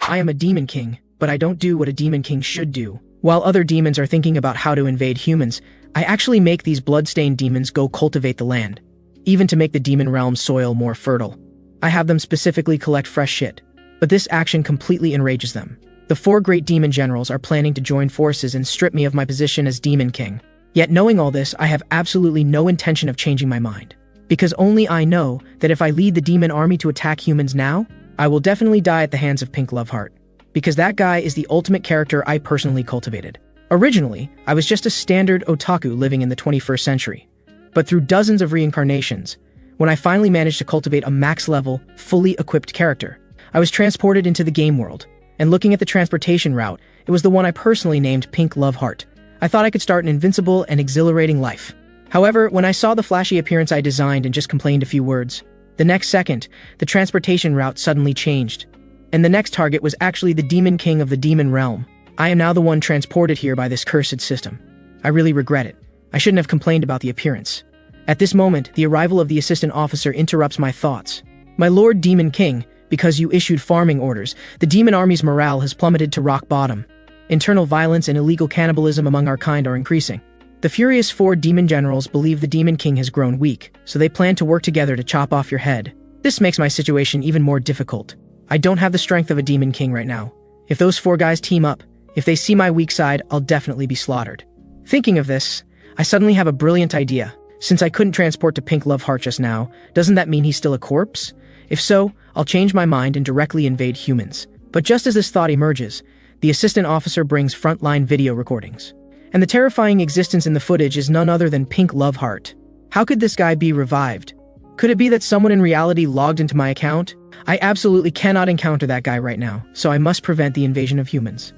I am a demon king, but I don't do what a demon king should do. While other demons are thinking about how to invade humans, I actually make these blood-stained demons go cultivate the land, even to make the demon realm soil more fertile. I have them specifically collect fresh shit, but this action completely enrages them. The 4 great demon generals are planning to join forces and strip me of my position as demon king. Yet knowing all this, I have absolutely no intention of changing my mind. Because only I know that if I lead the demon army to attack humans now, I will definitely die at the hands of Pink Loveheart. Because that guy is the ultimate character I personally cultivated. Originally, I was just a standard otaku living in the 21st century. But through dozens of reincarnations, when I finally managed to cultivate a max-level, fully equipped character, I was transported into the game world. And looking at the transportation route, it was the one I personally named Pink Loveheart. I thought I could start an invincible and exhilarating life. However, when I saw the flashy appearance I designed and just complained a few words, the next second, the transportation route suddenly changed. And the next target was actually the demon king of the demon realm. I am now the one transported here by this cursed system. I really regret it. I shouldn't have complained about the appearance. At this moment, the arrival of the assistant officer interrupts my thoughts. My lord demon king, because you issued farming orders, the demon army's morale has plummeted to rock bottom. Internal violence and illegal cannibalism among our kind are increasing. The furious 4 demon generals believe the demon king has grown weak, so they plan to work together to chop off your head. This makes my situation even more difficult. I don't have the strength of a demon king right now. If those 4 guys team up, if they see my weak side, I'll definitely be slaughtered. Thinking of this, I suddenly have a brilliant idea. Since I couldn't transport to Pink Loveheart just now, doesn't that mean he's still a corpse? If so, I'll change my mind and directly invade humans. But just as this thought emerges, the assistant officer brings frontline video recordings. And the terrifying existence in the footage is none other than Pink Loveheart. How could this guy be revived? Could it be that someone in reality logged into my account? I absolutely cannot encounter that guy right now, so I must prevent the invasion of humans.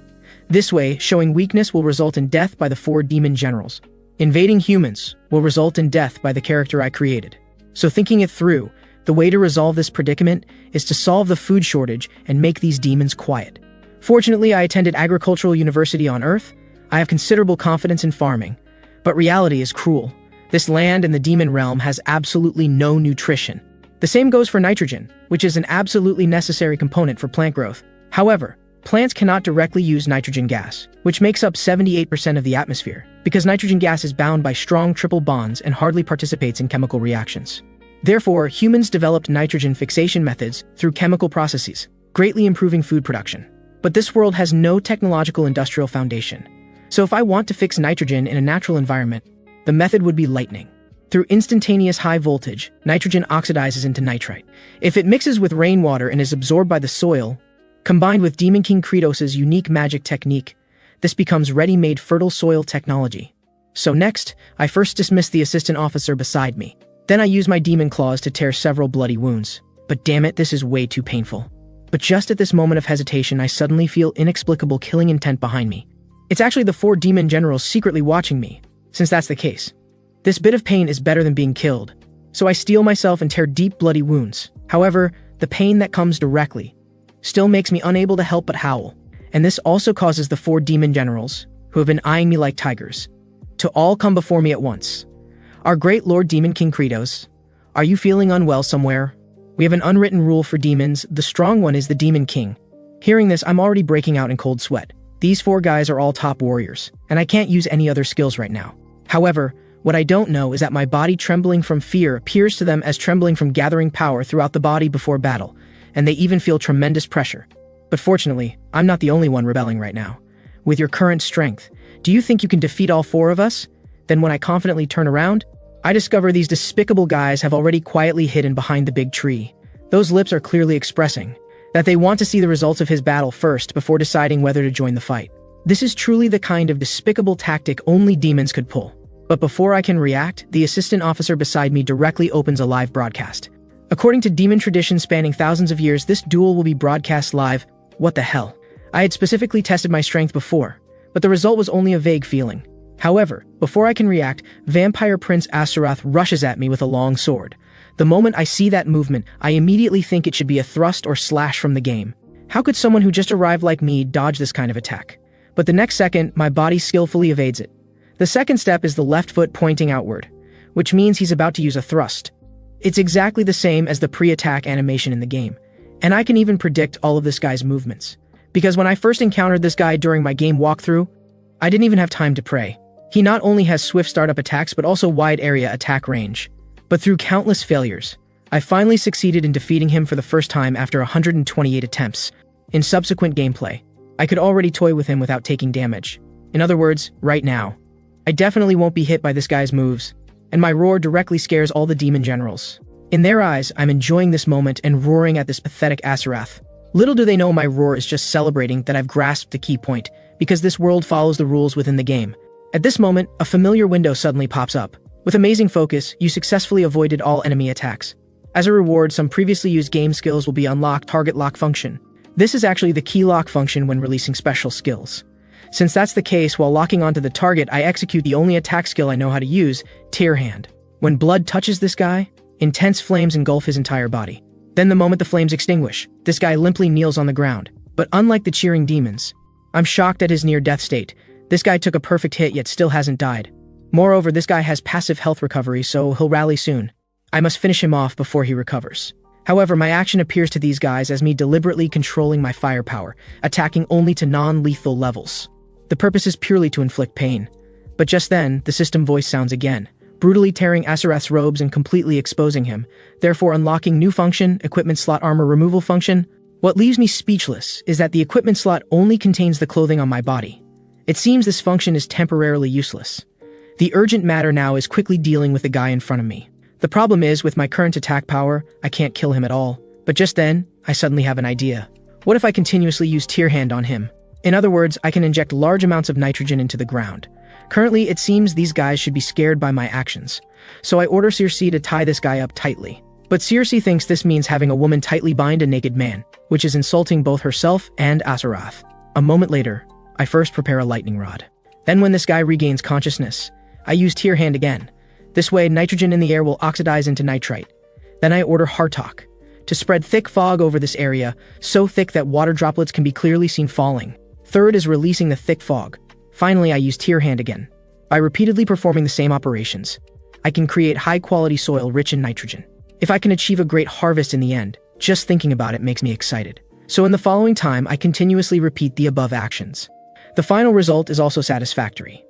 This way, showing weakness will result in death by the 4 demon generals. Invading humans will result in death by the character I created. So thinking it through, the way to resolve this predicament is to solve the food shortage and make these demons quiet. Fortunately, I attended agricultural university on Earth. I have considerable confidence in farming. But reality is cruel. This land in the demon realm has absolutely no nutrition. The same goes for nitrogen, which is an absolutely necessary component for plant growth. However, plants cannot directly use nitrogen gas, which makes up 78% of the atmosphere, because nitrogen gas is bound by strong triple bonds and hardly participates in chemical reactions. Therefore, humans developed nitrogen fixation methods through chemical processes, greatly improving food production. But this world has no technological industrial foundation. So if I want to fix nitrogen in a natural environment, the method would be lightning. Through instantaneous high voltage, nitrogen oxidizes into nitrite. If it mixes with rainwater and is absorbed by the soil, combined with Demon King Kratos' unique magic technique, this becomes ready-made fertile soil technology. So next, I first dismiss the assistant officer beside me. Then I use my demon claws to tear several bloody wounds. But damn it, this is way too painful. But just at this moment of hesitation, I suddenly feel inexplicable killing intent behind me. It's actually the 4 demon generals secretly watching me, since that's the case. This bit of pain is better than being killed, so I steel myself and tear deep bloody wounds. However, the pain that comes directly still makes me unable to help but howl. And this also causes the 4 demon generals, who have been eyeing me like tigers, to all come before me at once. Our great Lord Demon King Kratos, are you feeling unwell somewhere? We have an unwritten rule for demons. The strong one is the Demon King. Hearing this, I'm already breaking out in cold sweat. These 4 guys are all top warriors, and I can't use any other skills right now. However, what I don't know is that my body trembling from fear appears to them as trembling from gathering power throughout the body before battle, and they even feel tremendous pressure. But fortunately, I'm not the only one rebelling right now. With your current strength, do you think you can defeat all 4 of us? Then when I confidently turn around, I discover these despicable guys have already quietly hidden behind the big tree. Those lips are clearly expressing that they want to see the results of his battle first before deciding whether to join the fight. This is truly the kind of despicable tactic only demons could pull. But before I can react, the assistant officer beside me directly opens a live broadcast. According to demon tradition spanning thousands of years, this duel will be broadcast live. What the hell? I had specifically tested my strength before, but the result was only a vague feeling. However, before I can react, Vampire Prince Astaroth rushes at me with a long sword. The moment I see that movement, I immediately think it should be a thrust or slash from the game. How could someone who just arrived like me dodge this kind of attack? But the next second, my body skillfully evades it. The second step is the left foot pointing outward, which means he's about to use a thrust. It's exactly the same as the pre-attack animation in the game, and I can even predict all of this guy's movements. Because when I first encountered this guy during my game walkthrough, I didn't even have time to pray. He not only has swift startup attacks but also wide area attack range. But through countless failures, I finally succeeded in defeating him for the first time after 128 attempts. In subsequent gameplay, I could already toy with him without taking damage. In other words, right now, I definitely won't be hit by this guy's moves, and my roar directly scares all the demon generals. In their eyes, I'm enjoying this moment and roaring at this pathetic Asurath. Little do they know my roar is just celebrating that I've grasped the key point, because this world follows the rules within the game. At this moment, a familiar window suddenly pops up. With amazing focus, you successfully avoided all enemy attacks. As a reward, some previously used game skills will be unlocked. Target lock function. This is actually the key lock function when releasing special skills. Since that's the case, while locking onto the target, I execute the only attack skill I know how to use, Tear Hand. When blood touches this guy, intense flames engulf his entire body. Then the moment the flames extinguish, this guy limply kneels on the ground. But unlike the cheering demons, I'm shocked at his near-death state. This guy took a perfect hit yet still hasn't died. Moreover, this guy has passive health recovery, so he'll rally soon. I must finish him off before he recovers. However, my action appears to these guys as me deliberately controlling my firepower, attacking only to non-lethal levels. The purpose is purely to inflict pain. But just then, the system voice sounds again, brutally tearing Asurath's robes and completely exposing him, therefore unlocking new function, equipment slot armor removal function. What leaves me speechless is that the equipment slot only contains the clothing on my body. It seems this function is temporarily useless. The urgent matter now is quickly dealing with the guy in front of me. The problem is, with my current attack power, I can't kill him at all. But just then, I suddenly have an idea. What if I continuously use Tear Hand on him? In other words, I can inject large amounts of nitrogen into the ground. Currently, it seems these guys should be scared by my actions. So I order Circe to tie this guy up tightly. But Circe thinks this means having a woman tightly bind a naked man, which is insulting both herself and Asurath. A moment later, I first prepare a lightning rod. Then when this guy regains consciousness, I use Tear Hand again. This way, nitrogen in the air will oxidize into nitrite. Then I order Hartok to spread thick fog over this area, so thick that water droplets can be clearly seen falling. Third is releasing the thick fog. Finally, I use Tear Hand again. By repeatedly performing the same operations, I can create high-quality soil rich in nitrogen. If I can achieve a great harvest in the end, just thinking about it makes me excited. So in the following time, I continuously repeat the above actions. The final result is also satisfactory.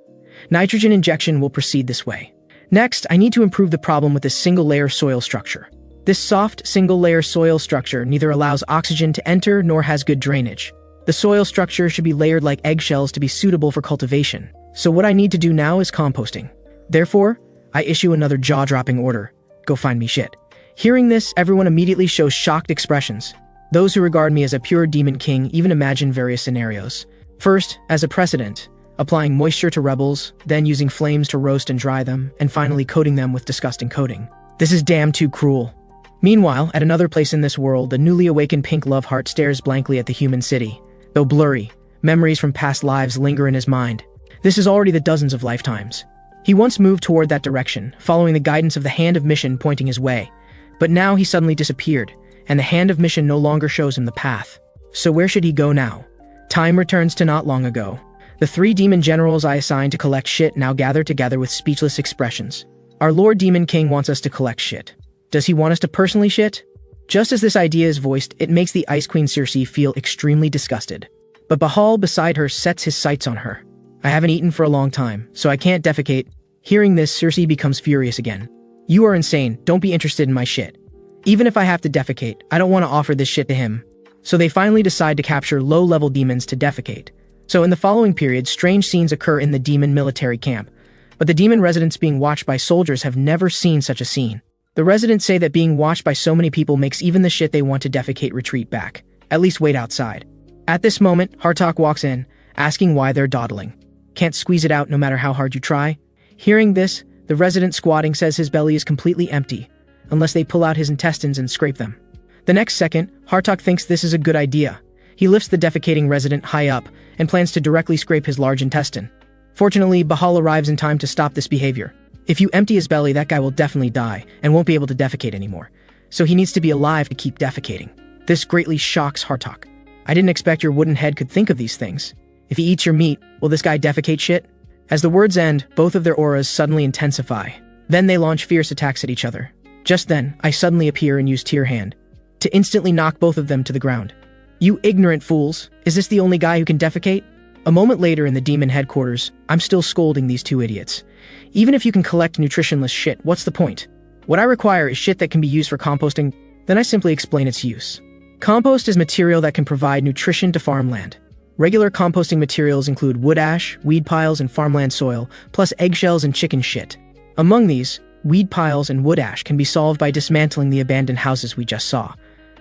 Nitrogen injection will proceed this way. Next, I need to improve the problem with this single-layer soil structure. This soft, single-layer soil structure neither allows oxygen to enter nor has good drainage. The soil structure should be layered like eggshells to be suitable for cultivation. So what I need to do now is composting. Therefore, I issue another jaw-dropping order. Go find me shit. Hearing this, everyone immediately shows shocked expressions. Those who regard me as a pure demon king even imagine various scenarios. First, as a precedent, applying moisture to rebels, then using flames to roast and dry them, and finally coating them with disgusting coating. This is damn too cruel. Meanwhile, at another place in this world, the newly awakened pink love heart stares blankly at the human city. Though blurry, memories from past lives linger in his mind. This is already the dozens of lifetimes. He once moved toward that direction, following the guidance of the Hand of Mission pointing his way. But now he suddenly disappeared, and the Hand of Mission no longer shows him the path. So where should he go now? Time returns to not long ago. The 3 demon generals I assigned to collect shit now gather together with speechless expressions. Our Lord Demon King wants us to collect shit. Does he want us to personally shit? Just as this idea is voiced, it makes the Ice Queen Circe feel extremely disgusted. But Bahal beside her sets his sights on her. I haven't eaten for a long time, so I can't defecate. Hearing this, Circe becomes furious again. You are insane, don't be interested in my shit. Even if I have to defecate, I don't want to offer this shit to him. So they finally decide to capture low-level demons to defecate. So in the following period, strange scenes occur in the demon military camp. But the demon residents being watched by soldiers have never seen such a scene. The residents say that being watched by so many people makes even the shit they want to defecate retreat back. At least wait outside. At this moment, Hartok walks in, asking why they're dawdling. Can't squeeze it out no matter how hard you try? Hearing this, the resident squatting says his belly is completely empty, unless they pull out his intestines and scrape them. The next second, Hartok thinks this is a good idea. He lifts the defecating resident high up and plans to directly scrape his large intestine. Fortunately, Bahal arrives in time to stop this behavior. If you empty his belly, that guy will definitely die and won't be able to defecate anymore. So he needs to be alive to keep defecating. This greatly shocks Hartok. I didn't expect your wooden head could think of these things. If he eats your meat, will this guy defecate shit? As the words end, both of their auras suddenly intensify. Then they launch fierce attacks at each other. Just then, I suddenly appear and use Tear Hand to instantly knock both of them to the ground. "You ignorant fools, is this the only guy who can defecate?" A moment later in the demon headquarters, I'm still scolding these two idiots. Even if you can collect nutritionless shit, what's the point? What I require is shit that can be used for composting. Then I simply explain its use. Compost is material that can provide nutrition to farmland. Regular composting materials include wood ash, weed piles, and farmland soil, plus eggshells and chicken shit. Among these, weed piles and wood ash can be solved by dismantling the abandoned houses we just saw.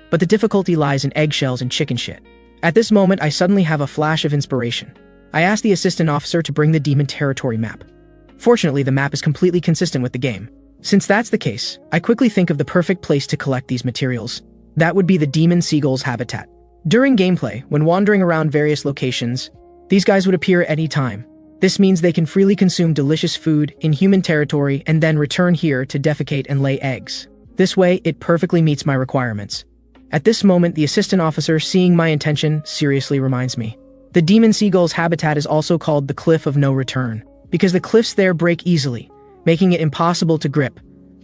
But the difficulty lies in eggshells and chicken shit. At this moment, I suddenly have a flash of inspiration. I ask the assistant officer to bring the demon territory map. Fortunately, the map is completely consistent with the game. Since that's the case, I quickly think of the perfect place to collect these materials. That would be the demon seagull's habitat. During gameplay, when wandering around various locations, these guys would appear at any time. This means they can freely consume delicious food in human territory and then return here to defecate and lay eggs. This way, it perfectly meets my requirements. At this moment, the assistant officer, seeing my intention, seriously reminds me. The demon seagull's habitat is also called the Cliff of No Return, because the cliffs there break easily, making it impossible to grip.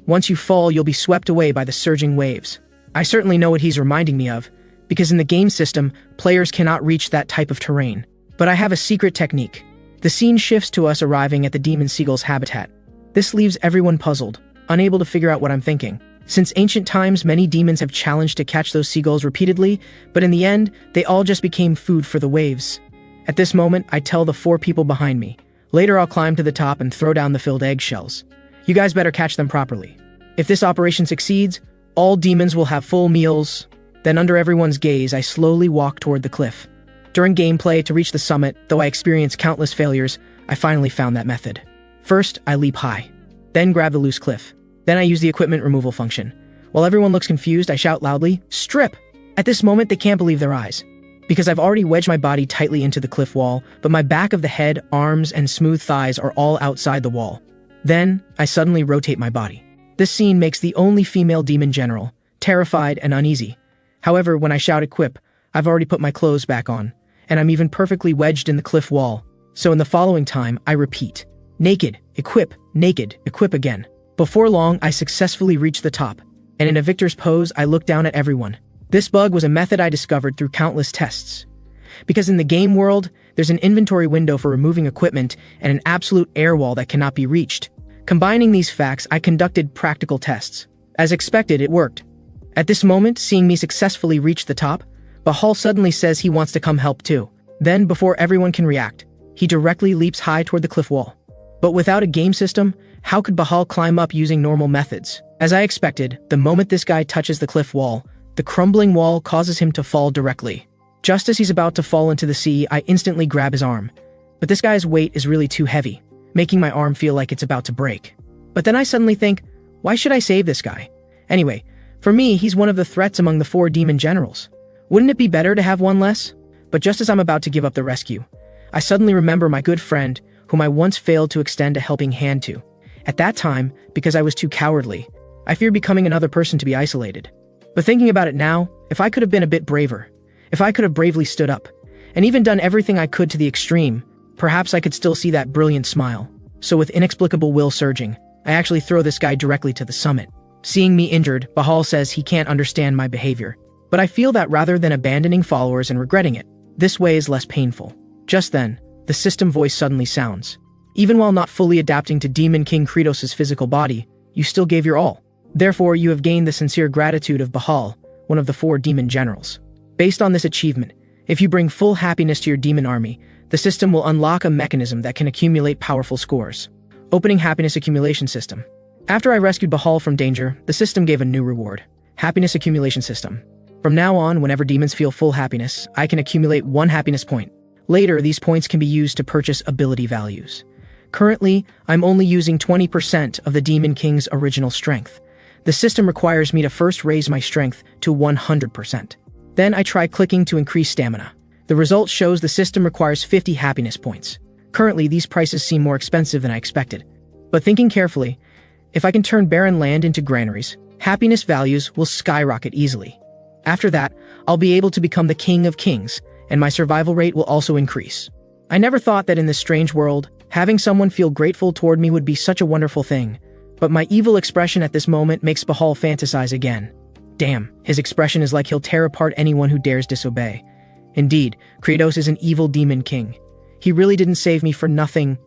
Once you fall, you'll be swept away by the surging waves. I certainly know what he's reminding me of, because in the game system, players cannot reach that type of terrain. But I have a secret technique. The scene shifts to us arriving at the demon seagull's habitat. This leaves everyone puzzled, unable to figure out what I'm thinking. Since ancient times, many demons have challenged to catch those seagulls repeatedly, but in the end, they all just became food for the waves. At this moment, I tell the 4 people behind me. Later, I'll climb to the top and throw down the filled eggshells. You guys better catch them properly. If this operation succeeds, all demons will have full meals. Then under everyone's gaze, I slowly walk toward the cliff. During gameplay, to reach the summit, though I experienced countless failures, I finally found that method. First, I leap high. Then grab the loose cliff. Then I use the equipment removal function. While everyone looks confused, I shout loudly, "Strip!" At this moment, they can't believe their eyes. Because I've already wedged my body tightly into the cliff wall, but my back of the head, arms, and smooth thighs are all outside the wall. Then, I suddenly rotate my body. This scene makes the only female demon general terrified and uneasy. However, when I shout equip, I've already put my clothes back on, and I'm even perfectly wedged in the cliff wall. So in the following time, I repeat, naked, equip again. Before long, I successfully reach the top, and in a victor's pose, I look down at everyone. This bug was a method I discovered through countless tests. Because in the game world, there's an inventory window for removing equipment and an absolute air wall that cannot be reached. Combining these facts, I conducted practical tests. As expected, it worked. At this moment, seeing me successfully reach the top, Bahal suddenly says he wants to come help too. Then, before everyone can react, he directly leaps high toward the cliff wall. But without a game system, how could Bahal climb up using normal methods? As I expected, the moment this guy touches the cliff wall, the crumbling wall causes him to fall directly. Just as he's about to fall into the sea, I instantly grab his arm. But this guy's weight is really too heavy, making my arm feel like it's about to break. But then I suddenly think, why should I save this guy? Anyway, for me, he's one of the threats among the 4 demon generals. Wouldn't it be better to have one less? But just as I'm about to give up the rescue, I suddenly remember my good friend, whom I once failed to extend a helping hand to. At that time, because I was too cowardly, I feared becoming another person to be isolated. But thinking about it now, if I could have been a bit braver, if I could have bravely stood up, and even done everything I could to the extreme, perhaps I could still see that brilliant smile. So with inexplicable will surging, I actually throw this guy directly to the summit. Seeing me injured, Bahal says he can't understand my behavior. But I feel that rather than abandoning followers and regretting it, this way is less painful. Just then, the system voice suddenly sounds. Even while not fully adapting to Demon King Kratos' physical body, you still gave your all. Therefore, you have gained the sincere gratitude of Bahal, one of the 4 demon generals. Based on this achievement, if you bring full happiness to your demon army, the system will unlock a mechanism that can accumulate powerful scores. Opening Happiness Accumulation System. After I rescued Bahal from danger, the system gave a new reward. Happiness Accumulation System. From now on, whenever demons feel full happiness, I can accumulate 1 happiness point. Later, these points can be used to purchase ability values. Currently, I'm only using 20% of the Demon King's original strength. The system requires me to first raise my strength to 100%. Then I try clicking to increase stamina. The result shows the system requires 50 happiness points. Currently, these prices seem more expensive than I expected. But thinking carefully, if I can turn barren land into granaries, happiness values will skyrocket easily. After that, I'll be able to become the king of kings, and my survival rate will also increase. I never thought that in this strange world, having someone feel grateful toward me would be such a wonderful thing. But my evil expression at this moment makes Bahal fantasize again. Damn, his expression is like he'll tear apart anyone who dares disobey. Indeed, Kratos is an evil demon king. He really didn't save me for nothing.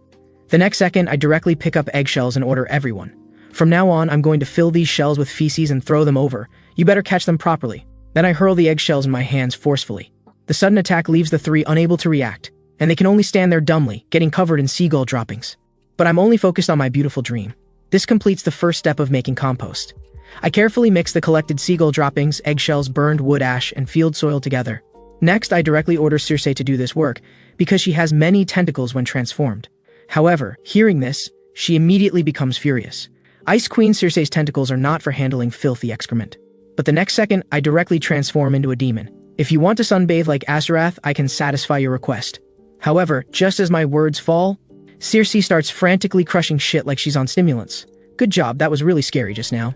The next second, I directly pick up eggshells and order everyone. From now on, I'm going to fill these shells with feces and throw them over. You better catch them properly. Then I hurl the eggshells in my hands forcefully. The sudden attack leaves the three unable to react, and they can only stand there dumbly, getting covered in seagull droppings. But I'm only focused on my beautiful dream. This completes the first step of making compost. I carefully mix the collected seagull droppings, eggshells, burned wood ash, and field soil together. Next, I directly order Circe to do this work, because she has many tentacles when transformed. However, hearing this, she immediately becomes furious. Ice Queen Circe's tentacles are not for handling filthy excrement. But the next second, I directly transform into a demon. If you want to sunbathe like Aseroth, I can satisfy your request. However, just as my words fall, Circe starts frantically crushing shit like she's on stimulants. Good job, that was really scary just now.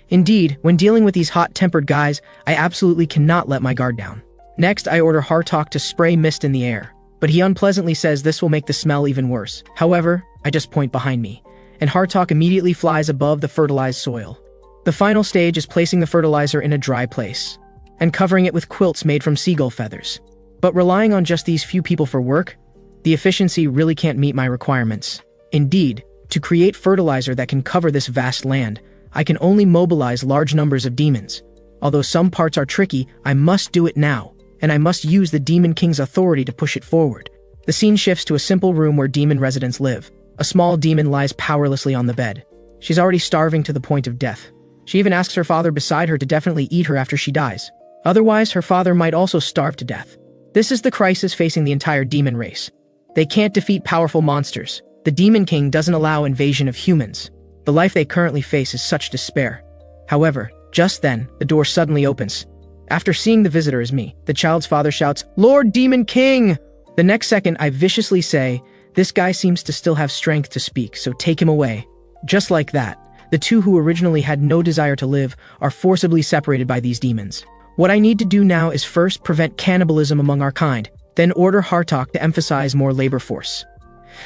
Indeed, when dealing with these hot-tempered guys, I absolutely cannot let my guard down. Next, I order Hartok to spray mist in the air, but he unpleasantly says this will make the smell even worse. However, I just point behind me, and Hartok immediately flies above the fertilized soil. The final stage is placing the fertilizer in a dry place, and covering it with quilts made from seagull feathers. But relying on just these few people for work, the efficiency really can't meet my requirements. Indeed, to create fertilizer that can cover this vast land, I can only mobilize large numbers of demons. Although some parts are tricky, I must do it now, and I must use the Demon King's authority to push it forward. The scene shifts to a simple room where demon residents live. A small demon lies powerlessly on the bed. She's already starving to the point of death. She even asks her father beside her to definitely eat her after she dies. Otherwise, her father might also starve to death. This is the crisis facing the entire demon race. They can't defeat powerful monsters. The Demon King doesn't allow invasion of humans. The life they currently face is such despair. However, just then, the door suddenly opens. After seeing the visitor as me, the child's father shouts, "Lord Demon King!" The next second, I viciously say, "This guy seems to still have strength to speak, so take him away." Just like that, the two who originally had no desire to live are forcibly separated by these demons. What I need to do now is first prevent cannibalism among our kind, then order Hartok to emphasize more labor force.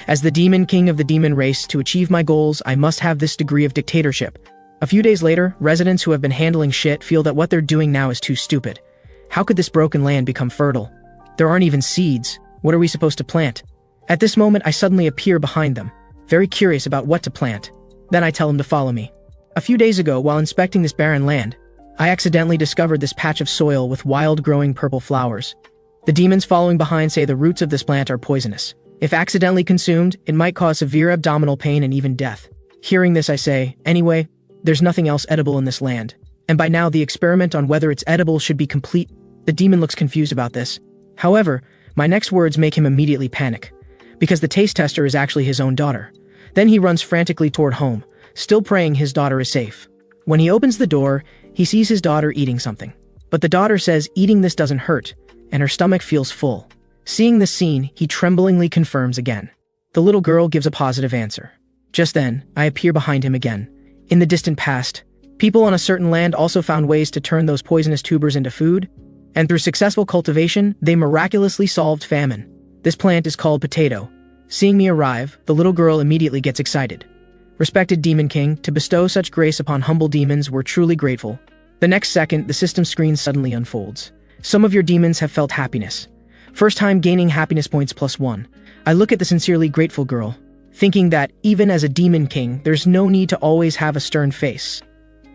As the Demon King of the demon race, to achieve my goals, I must have this degree of dictatorship. A few days later, residents who have been handling shit feel that what they're doing now is too stupid. How could this broken land become fertile? There aren't even seeds. What are we supposed to plant? At this moment, I suddenly appear behind them, very curious about what to plant. Then I tell them to follow me. A few days ago, while inspecting this barren land, I accidentally discovered this patch of soil with wild growing purple flowers. The demons following behind say the roots of this plant are poisonous. If accidentally consumed, it might cause severe abdominal pain and even death. Hearing this, I say, anyway, there's nothing else edible in this land. And by now, the experiment on whether it's edible should be complete. The demon looks confused about this. However, my next words make him immediately panic, because the taste tester is actually his own daughter. Then he runs frantically toward home, still praying his daughter is safe. When he opens the door, he sees his daughter eating something. But the daughter says eating this doesn't hurt, and her stomach feels full. Seeing this scene, he tremblingly confirms again. The little girl gives a positive answer. Just then, I appear behind him again. In the distant past, people on a certain land also found ways to turn those poisonous tubers into food, and through successful cultivation, they miraculously solved famine. This plant is called potato. Seeing me arrive, the little girl immediately gets excited. Respected Demon King, to bestow such grace upon humble demons, we're truly grateful. The next second, the system screen suddenly unfolds. Some of your demons have felt happiness. First time gaining happiness points +1. I look at the sincerely grateful girl, thinking that, even as a Demon King, there's no need to always have a stern face.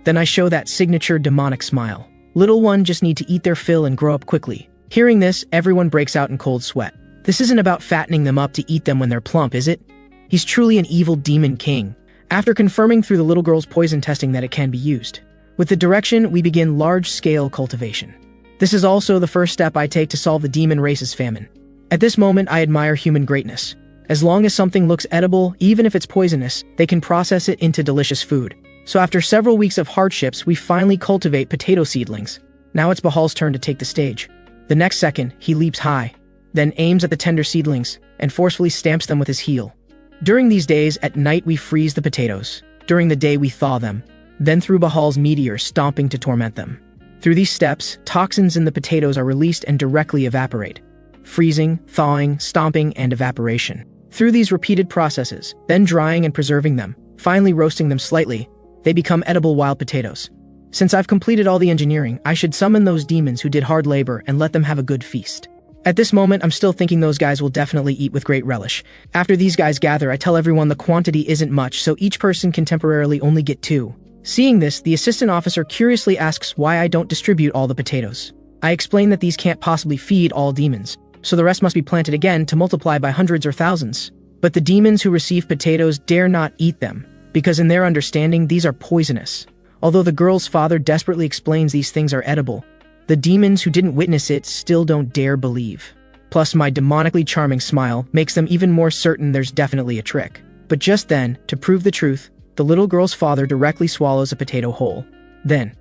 Then I show that signature demonic smile. Little one just need to eat their fill and grow up quickly. Hearing this, everyone breaks out in cold sweat. This isn't about fattening them up to eat them when they're plump, is it? He's truly an evil Demon King. After confirming through the little girl's poison testing that it can be used, with the direction, we begin large-scale cultivation. This is also the first step I take to solve the demon race's famine. At this moment, I admire human greatness. As long as something looks edible, even if it's poisonous, they can process it into delicious food. So after several weeks of hardships, we finally cultivate potato seedlings. Now it's Bahal's turn to take the stage. The next second, he leaps high, then aims at the tender seedlings, and forcefully stamps them with his heel. During these days, at night we freeze the potatoes. During the day we thaw them. Then through Bahal's meteor, stomping to torment them. Through these steps, toxins in the potatoes are released and directly evaporate. Freezing, thawing, stomping, and evaporation. Through these repeated processes, then drying and preserving them, finally roasting them slightly, they become edible wild potatoes. Since I've completed all the engineering, I should summon those demons who did hard labor and let them have a good feast. At this moment, I'm still thinking those guys will definitely eat with great relish. After these guys gather, I tell everyone the quantity isn't much, so each person can temporarily only get 2. Seeing this, the assistant officer curiously asks why I don't distribute all the potatoes. I explain that these can't possibly feed all demons, so the rest must be planted again to multiply by hundreds or thousands. But the demons who receive potatoes dare not eat them, because in their understanding, these are poisonous. Although the girl's father desperately explains these things are edible, the demons who didn't witness it still don't dare believe. Plus, my demonically charming smile makes them even more certain there's definitely a trick. But just then, to prove the truth, the little girl's father directly swallows a potato whole. Then,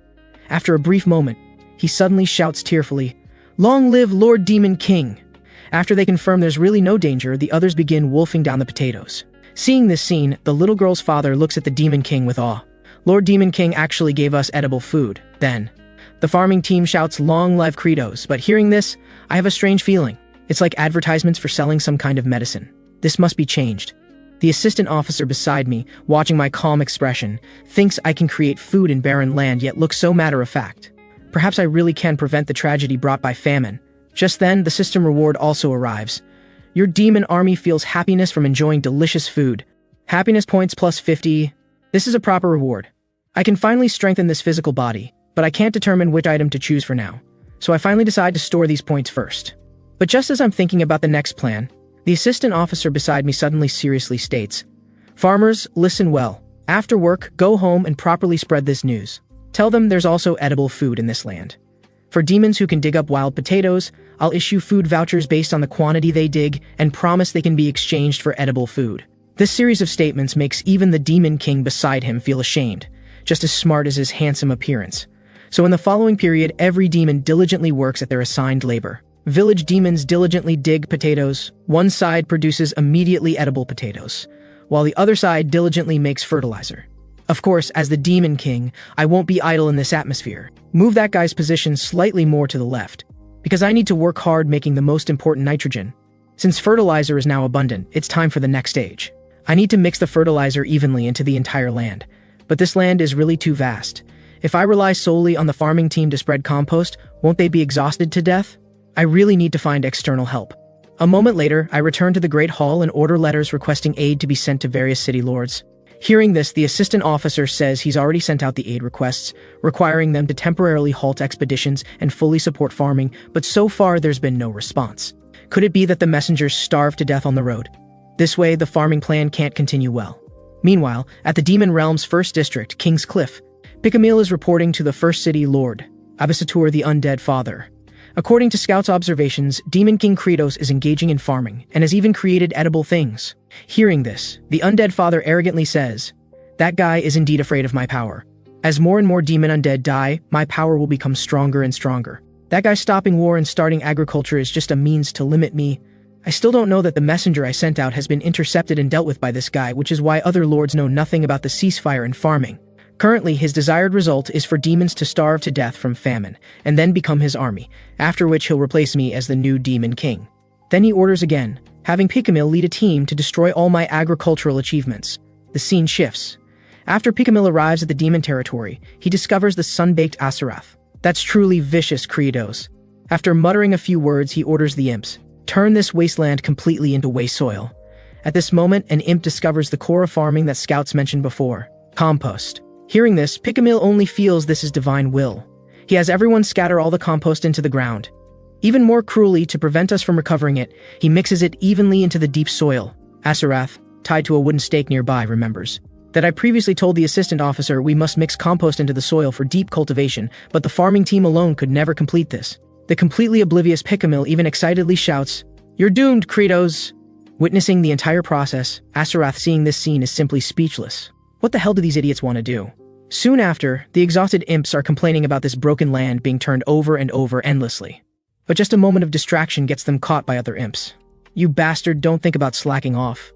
after a brief moment, he suddenly shouts tearfully, "Long live Lord Demon King!" After they confirm there's really no danger, the others begin wolfing down the potatoes. Seeing this scene, the little girl's father looks at the Demon King with awe. Lord Demon King actually gave us edible food. Then, the farming team shouts, "Long live Credos," but hearing this, I have a strange feeling. It's like advertisements for selling some kind of medicine. This must be changed. The assistant officer beside me, watching my calm expression, thinks I can create food in barren land yet looks so matter-of-fact. Perhaps I really can prevent the tragedy brought by famine. Just then, the system reward also arrives. Your demon army feels happiness from enjoying delicious food. Happiness points plus 50. This is a proper reward. I can finally strengthen this physical body, but I can't determine which item to choose for now. So I finally decide to store these points first. But just as I'm thinking about the next plan, the assistant officer beside me suddenly seriously states, "Farmers, listen well. After work, go home and properly spread this news. Tell them there's also edible food in this land. For demons who can dig up wild potatoes, I'll issue food vouchers based on the quantity they dig and promise they can be exchanged for edible food." This series of statements makes even the Demon King beside him feel ashamed, just as smart as his handsome appearance. So in the following period, every demon diligently works at their assigned labor. Village demons diligently dig potatoes. One side produces immediately edible potatoes, while the other side diligently makes fertilizer. Of course, as the Demon King, I won't be idle in this atmosphere. Move that guy's position slightly more to the left, because I need to work hard making the most important nitrogen. Since fertilizer is now abundant, it's time for the next stage. I need to mix the fertilizer evenly into the entire land, but this land is really too vast. If I rely solely on the farming team to spread compost, won't they be exhausted to death? I really need to find external help. A moment later, I return to the Great Hall and order letters requesting aid to be sent to various city lords. Hearing this, the assistant officer says he's already sent out the aid requests, requiring them to temporarily halt expeditions and fully support farming, but so far there's been no response. Could it be that the messengers starved to death on the road? This way, the farming plan can't continue well. Meanwhile, at the Demon Realm's first district, King's Cliff, Picamille is reporting to the first city lord, Abisatur the Undead Father. According to Scout's observations, Demon King Credos is engaging in farming and has even created edible things. Hearing this, the Undead Father arrogantly says, "That guy is indeed afraid of my power. As more and more demon undead die, my power will become stronger and stronger. That guy stopping war and starting agriculture is just a means to limit me. I still don't know that the messenger I sent out has been intercepted and dealt with by this guy, which is why other lords know nothing about the ceasefire and farming. Currently, his desired result is for demons to starve to death from famine, and then become his army, after which he'll replace me as the new Demon King." Then he orders again, having Picamille lead a team to destroy all my agricultural achievements. The scene shifts. After Picamille arrives at the demon territory, he discovers the sun-baked Asarath. That's truly vicious, Credos. After muttering a few words, he orders the imps, "Turn this wasteland completely into waste soil." At this moment, an imp discovers the core of farming that Scouts mentioned before, compost. Hearing this, Picamille only feels this is divine will. He has everyone scatter all the compost into the ground. Even more cruelly, to prevent us from recovering it, he mixes it evenly into the deep soil. Asarath, tied to a wooden stake nearby, remembers that I previously told the assistant officer we must mix compost into the soil for deep cultivation, but the farming team alone could never complete this. The completely oblivious Picamille even excitedly shouts, "You're doomed, Credos!" Witnessing the entire process, Asarath, seeing this scene, is simply speechless. What the hell do these idiots want to do? Soon after, the exhausted imps are complaining about this broken land being turned over and over endlessly. But just a moment of distraction gets them caught by other imps. "You bastard, don't think about slacking off.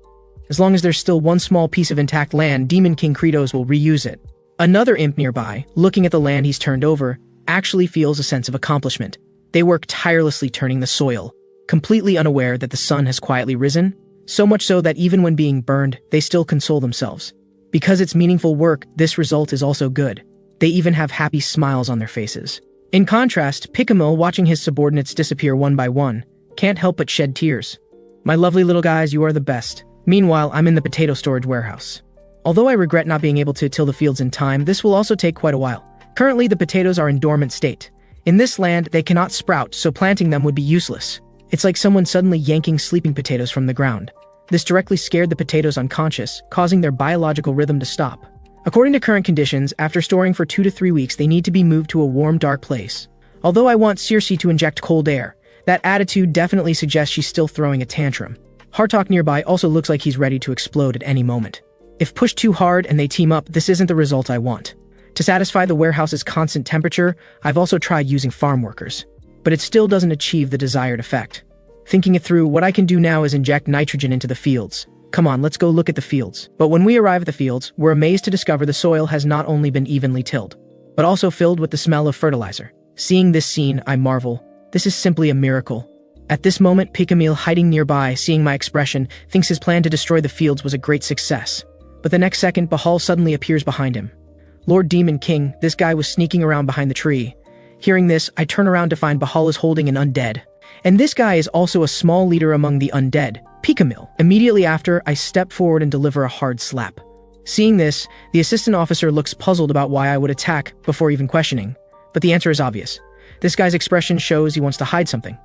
As long as there's still one small piece of intact land, Demon King Credos will reuse it." Another imp nearby, looking at the land he's turned over, actually feels a sense of accomplishment. They work tirelessly turning the soil, completely unaware that the sun has quietly risen, so much so that even when being burned, they still console themselves. Because it's meaningful work, this result is also good. They even have happy smiles on their faces. In contrast, Pickamil, watching his subordinates disappear one by one, can't help but shed tears. My lovely little guys, you are the best. Meanwhile, I'm in the potato storage warehouse. Although I regret not being able to till the fields in time, this will also take quite a while. Currently, the potatoes are in dormant state. In this land, they cannot sprout, so planting them would be useless. It's like someone suddenly yanking sleeping potatoes from the ground. This directly scared the potatoes unconscious, causing their biological rhythm to stop. According to current conditions, after storing for 2 to 3 weeks, they need to be moved to a warm, dark place. Although I want Circe to inject cold air, that attitude definitely suggests she's still throwing a tantrum. Hartok nearby also looks like he's ready to explode at any moment. If pushed too hard and they team up, this isn't the result I want. To satisfy the warehouse's constant temperature, I've also tried using farm workers. But it still doesn't achieve the desired effect. Thinking it through, what I can do now is inject nitrogen into the fields. Come on, let's go look at the fields. But when we arrive at the fields, we're amazed to discover the soil has not only been evenly tilled, but also filled with the smell of fertilizer. Seeing this scene, I marvel. This is simply a miracle. At this moment, Pickamil, hiding nearby, seeing my expression, thinks his plan to destroy the fields was a great success. But the next second, Bahal suddenly appears behind him. Lord Demon King, this guy was sneaking around behind the tree. Hearing this, I turn around to find Bahal is holding an undead. And this guy is also a small leader among the undead, Pickamil. Immediately after, I step forward and deliver a hard slap. Seeing this, the assistant officer looks puzzled about why I would attack before even questioning. But the answer is obvious. This guy's expression shows he wants to hide something.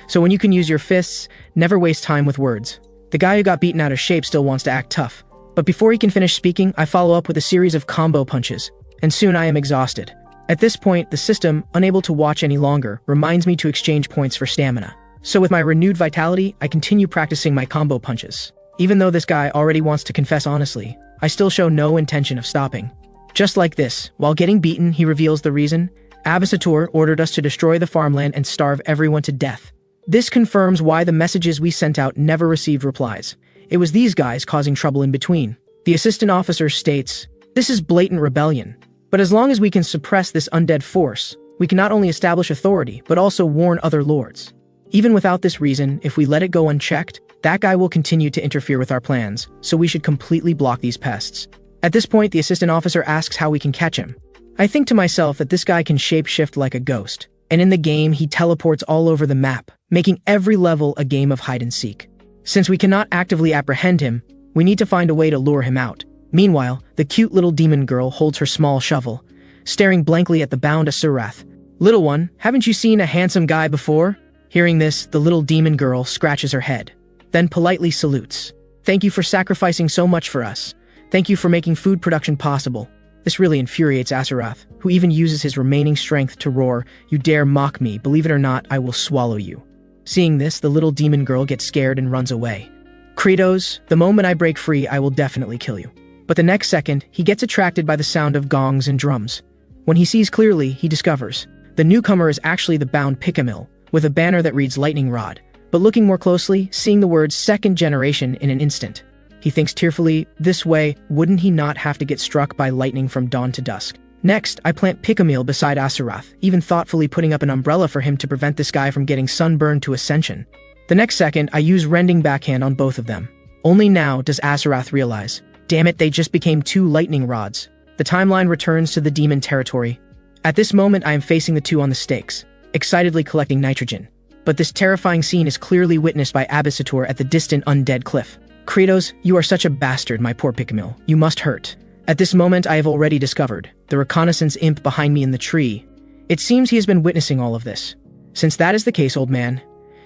So when you can use your fists, never waste time with words. The guy who got beaten out of shape still wants to act tough. But before he can finish speaking, I follow up with a series of combo punches. And soon I am exhausted. At this point, the system, unable to watch any longer, reminds me to exchange points for stamina. So with my renewed vitality, I continue practicing my combo punches. Even though this guy already wants to confess honestly, I still show no intention of stopping. Just like this, while getting beaten, he reveals the reason. Abbasator ordered us to destroy the farmland and starve everyone to death. This confirms why the messages we sent out never received replies. It was these guys causing trouble in between. The assistant officer states, "This is blatant rebellion. But as long as we can suppress this undead force, we can not only establish authority, but also warn other lords. Even without this reason, if we let it go unchecked, that guy will continue to interfere with our plans, so we should completely block these pests." At this point, the assistant officer asks how we can catch him. I think to myself that this guy can shapeshift like a ghost, and in the game, he teleports all over the map, making every level a game of hide and seek. Since we cannot actively apprehend him, we need to find a way to lure him out. Meanwhile, the cute little demon girl holds her small shovel, staring blankly at the bound Asurath. "Little one, haven't you seen a handsome guy before?" Hearing this, the little demon girl scratches her head, then politely salutes. "Thank you for sacrificing so much for us. Thank you for making food production possible." This really infuriates Asurath, who even uses his remaining strength to roar, "You dare mock me, believe it or not, I will swallow you." Seeing this, the little demon girl gets scared and runs away. Kratos, the moment I break free, I will definitely kill you. But the next second, he gets attracted by the sound of gongs and drums. When he sees clearly, he discovers the newcomer is actually the bound Pickamil, with a banner that reads Lightning Rod. But looking more closely, seeing the words second generation in an instant, he thinks tearfully, this way, wouldn't he not have to get struck by lightning from dawn to dusk? Next, I plant Pickamil beside Asurath, even thoughtfully putting up an umbrella for him to prevent this guy from getting sunburned to ascension. The next second, I use rending backhand on both of them. Only now does Asurath realize, damn it, they just became 2 lightning rods. The timeline returns to the demon territory. At this moment, I am facing the 2 on the stakes, excitedly collecting nitrogen. But this terrifying scene is clearly witnessed by Abbasator at the distant undead cliff. "Kratos, you are such a bastard, my poor Pickamil. You must hurt." At this moment, I have already discovered the reconnaissance imp behind me in the tree. It seems he has been witnessing all of this. "Since that is the case, old man,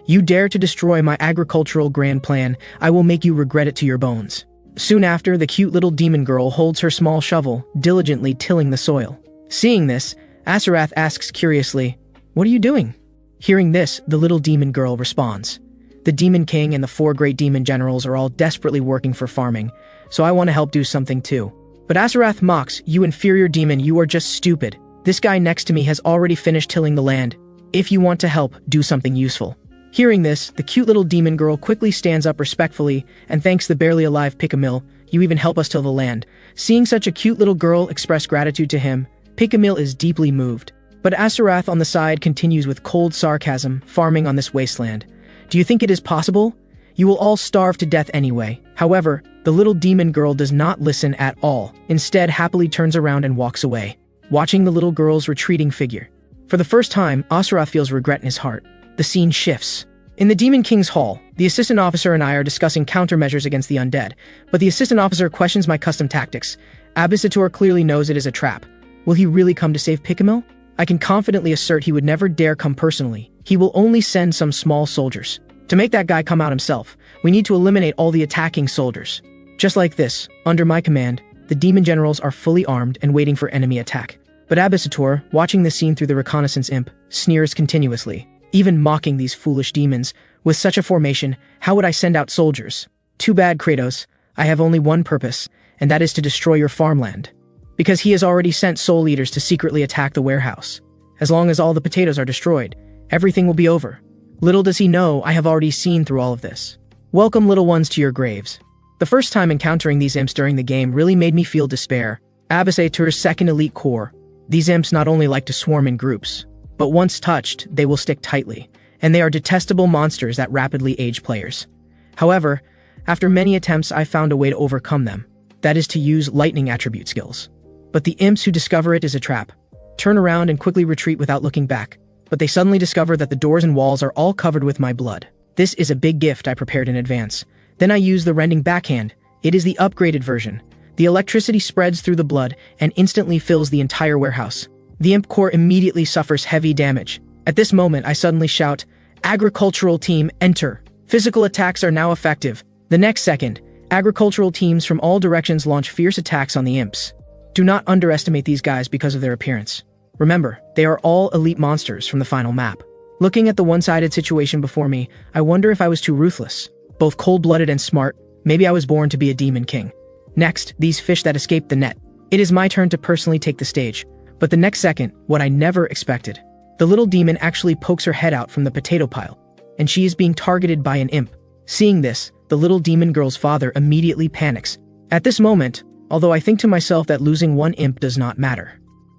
you dare to destroy my agricultural grand plan, I will make you regret it to your bones." Soon after, the cute little demon girl holds her small shovel, diligently tilling the soil. Seeing this, Asurath asks curiously, "What are you doing?" Hearing this, the little demon girl responds, "The Demon King and the 4 great demon generals are all desperately working for farming, so I want to help do something too." But Asurath mocks, "You inferior demon, you are just stupid. This guy next to me has already finished tilling the land. If you want to help, do something useful." Hearing this, the cute little demon girl quickly stands up respectfully and thanks the barely alive Pickamil, "You even help us till the land." Seeing such a cute little girl express gratitude to him, Pickamil is deeply moved. But Asurath on the side continues with cold sarcasm, farming on this wasteland. "Do you think it is possible? You will all starve to death anyway." However, the little demon girl does not listen at all, instead happily turns around and walks away. watching the little girl's retreating figure. For the first time, Asaroth feels regret in his heart. The scene shifts. In the Demon King's hall, the assistant officer and I are discussing countermeasures against the undead, but the assistant officer questions my custom tactics. Abisator clearly knows it is a trap. Will he really come to save Picamil? I can confidently assert he would never dare come personally. He will only send some small soldiers. To make that guy come out himself, we need to eliminate all the attacking soldiers. Just like this, under my command, the demon generals are fully armed and waiting for enemy attack. But Abisator, watching this scene through the reconnaissance imp, sneers continuously, even mocking these foolish demons. With such a formation, how would I send out soldiers? Too bad, Kratos. I have only one purpose, and that is to destroy your farmland. Because he has already sent soul eaters to secretly attack the warehouse. As long as all the potatoes are destroyed, everything will be over. Little does he know I have already seen through all of this. Welcome, little ones, to your graves. The first time encountering these imps during the game really made me feel despair. Abisator's second elite core. These imps not only like to swarm in groups, but once touched, they will stick tightly, and they are detestable monsters that rapidly age players. However, after many attempts, I found a way to overcome them. That is to use lightning attribute skills. But the imps who discover it is a trap. Turn around and quickly retreat without looking back. But they suddenly discover that the doors and walls are all covered with my blood. This is a big gift I prepared in advance. Then I use the rending backhand. It is the upgraded version. The electricity spreads through the blood and instantly fills the entire warehouse. The imp core immediately suffers heavy damage. At this moment, I suddenly shout, "Agricultural team, enter!" Physical attacks are now effective. The next second, agricultural teams from all directions launch fierce attacks on the imps. Do not underestimate these guys because of their appearance. Remember, they are all elite monsters from the final map. Looking at the one-sided situation before me, I wonder if I was too ruthless. Both cold-blooded and smart, maybe I was born to be a demon king. Next, these fish that escaped the net. It is my turn to personally take the stage. But the next second, what I never expected. The little demon actually pokes her head out from the potato pile, and she is being targeted by an imp. Seeing this, the little demon girl's father immediately panics. At this moment, although I think to myself that losing one imp does not matter,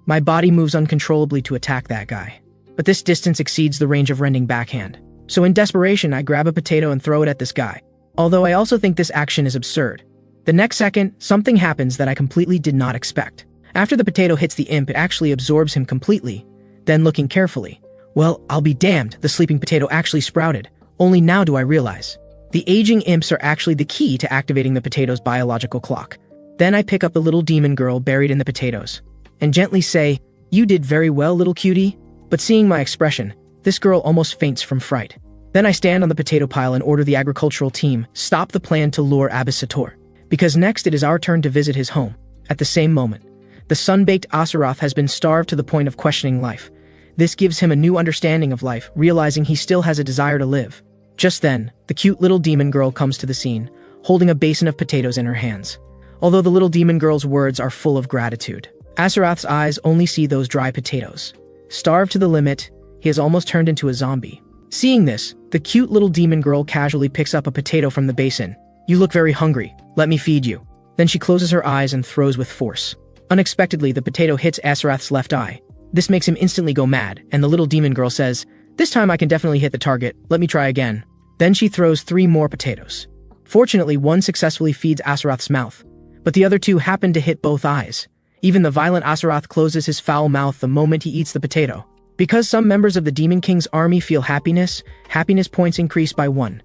my body moves uncontrollably to attack that guy. But this distance exceeds the range of rending backhand. So in desperation, I grab a potato and throw it at this guy. Although I also think this action is absurd. The next second, something happens that I completely did not expect. After the potato hits the imp, it actually absorbs him completely. Then looking carefully, well, I'll be damned, the sleeping potato actually sprouted. Only now do I realize. The aging imps are actually the key to activating the potato's biological clock. Then I pick up the little demon girl buried in the potatoes, and gently say, "You did very well, little cutie." But seeing my expression, this girl almost faints from fright. Then I stand on the potato pile and order the agricultural team, stop the plan to lure Abisator. Because next it is our turn to visit his home. At the same moment, the sun-baked Asaroth has been starved to the point of questioning life. This gives him a new understanding of life, realizing he still has a desire to live. Just then, the cute little demon girl comes to the scene, holding a basin of potatoes in her hands. Although the little demon girl's words are full of gratitude, Asaroth's eyes only see those dry potatoes. Starved to the limit, he has almost turned into a zombie. Seeing this, the cute little demon girl casually picks up a potato from the basin. "You look very hungry. Let me feed you." Then she closes her eyes and throws with force. Unexpectedly, the potato hits Asaroth's left eye. This makes him instantly go mad, and the little demon girl says, "This time I can definitely hit the target. Let me try again." Then she throws 3 more potatoes. Fortunately, one successfully feeds Asaroth's mouth, but the other 2 happen to hit both eyes. Even the violent Asaroth closes his foul mouth the moment he eats the potato. Because some members of the Demon King's army feel happiness points increase by 1.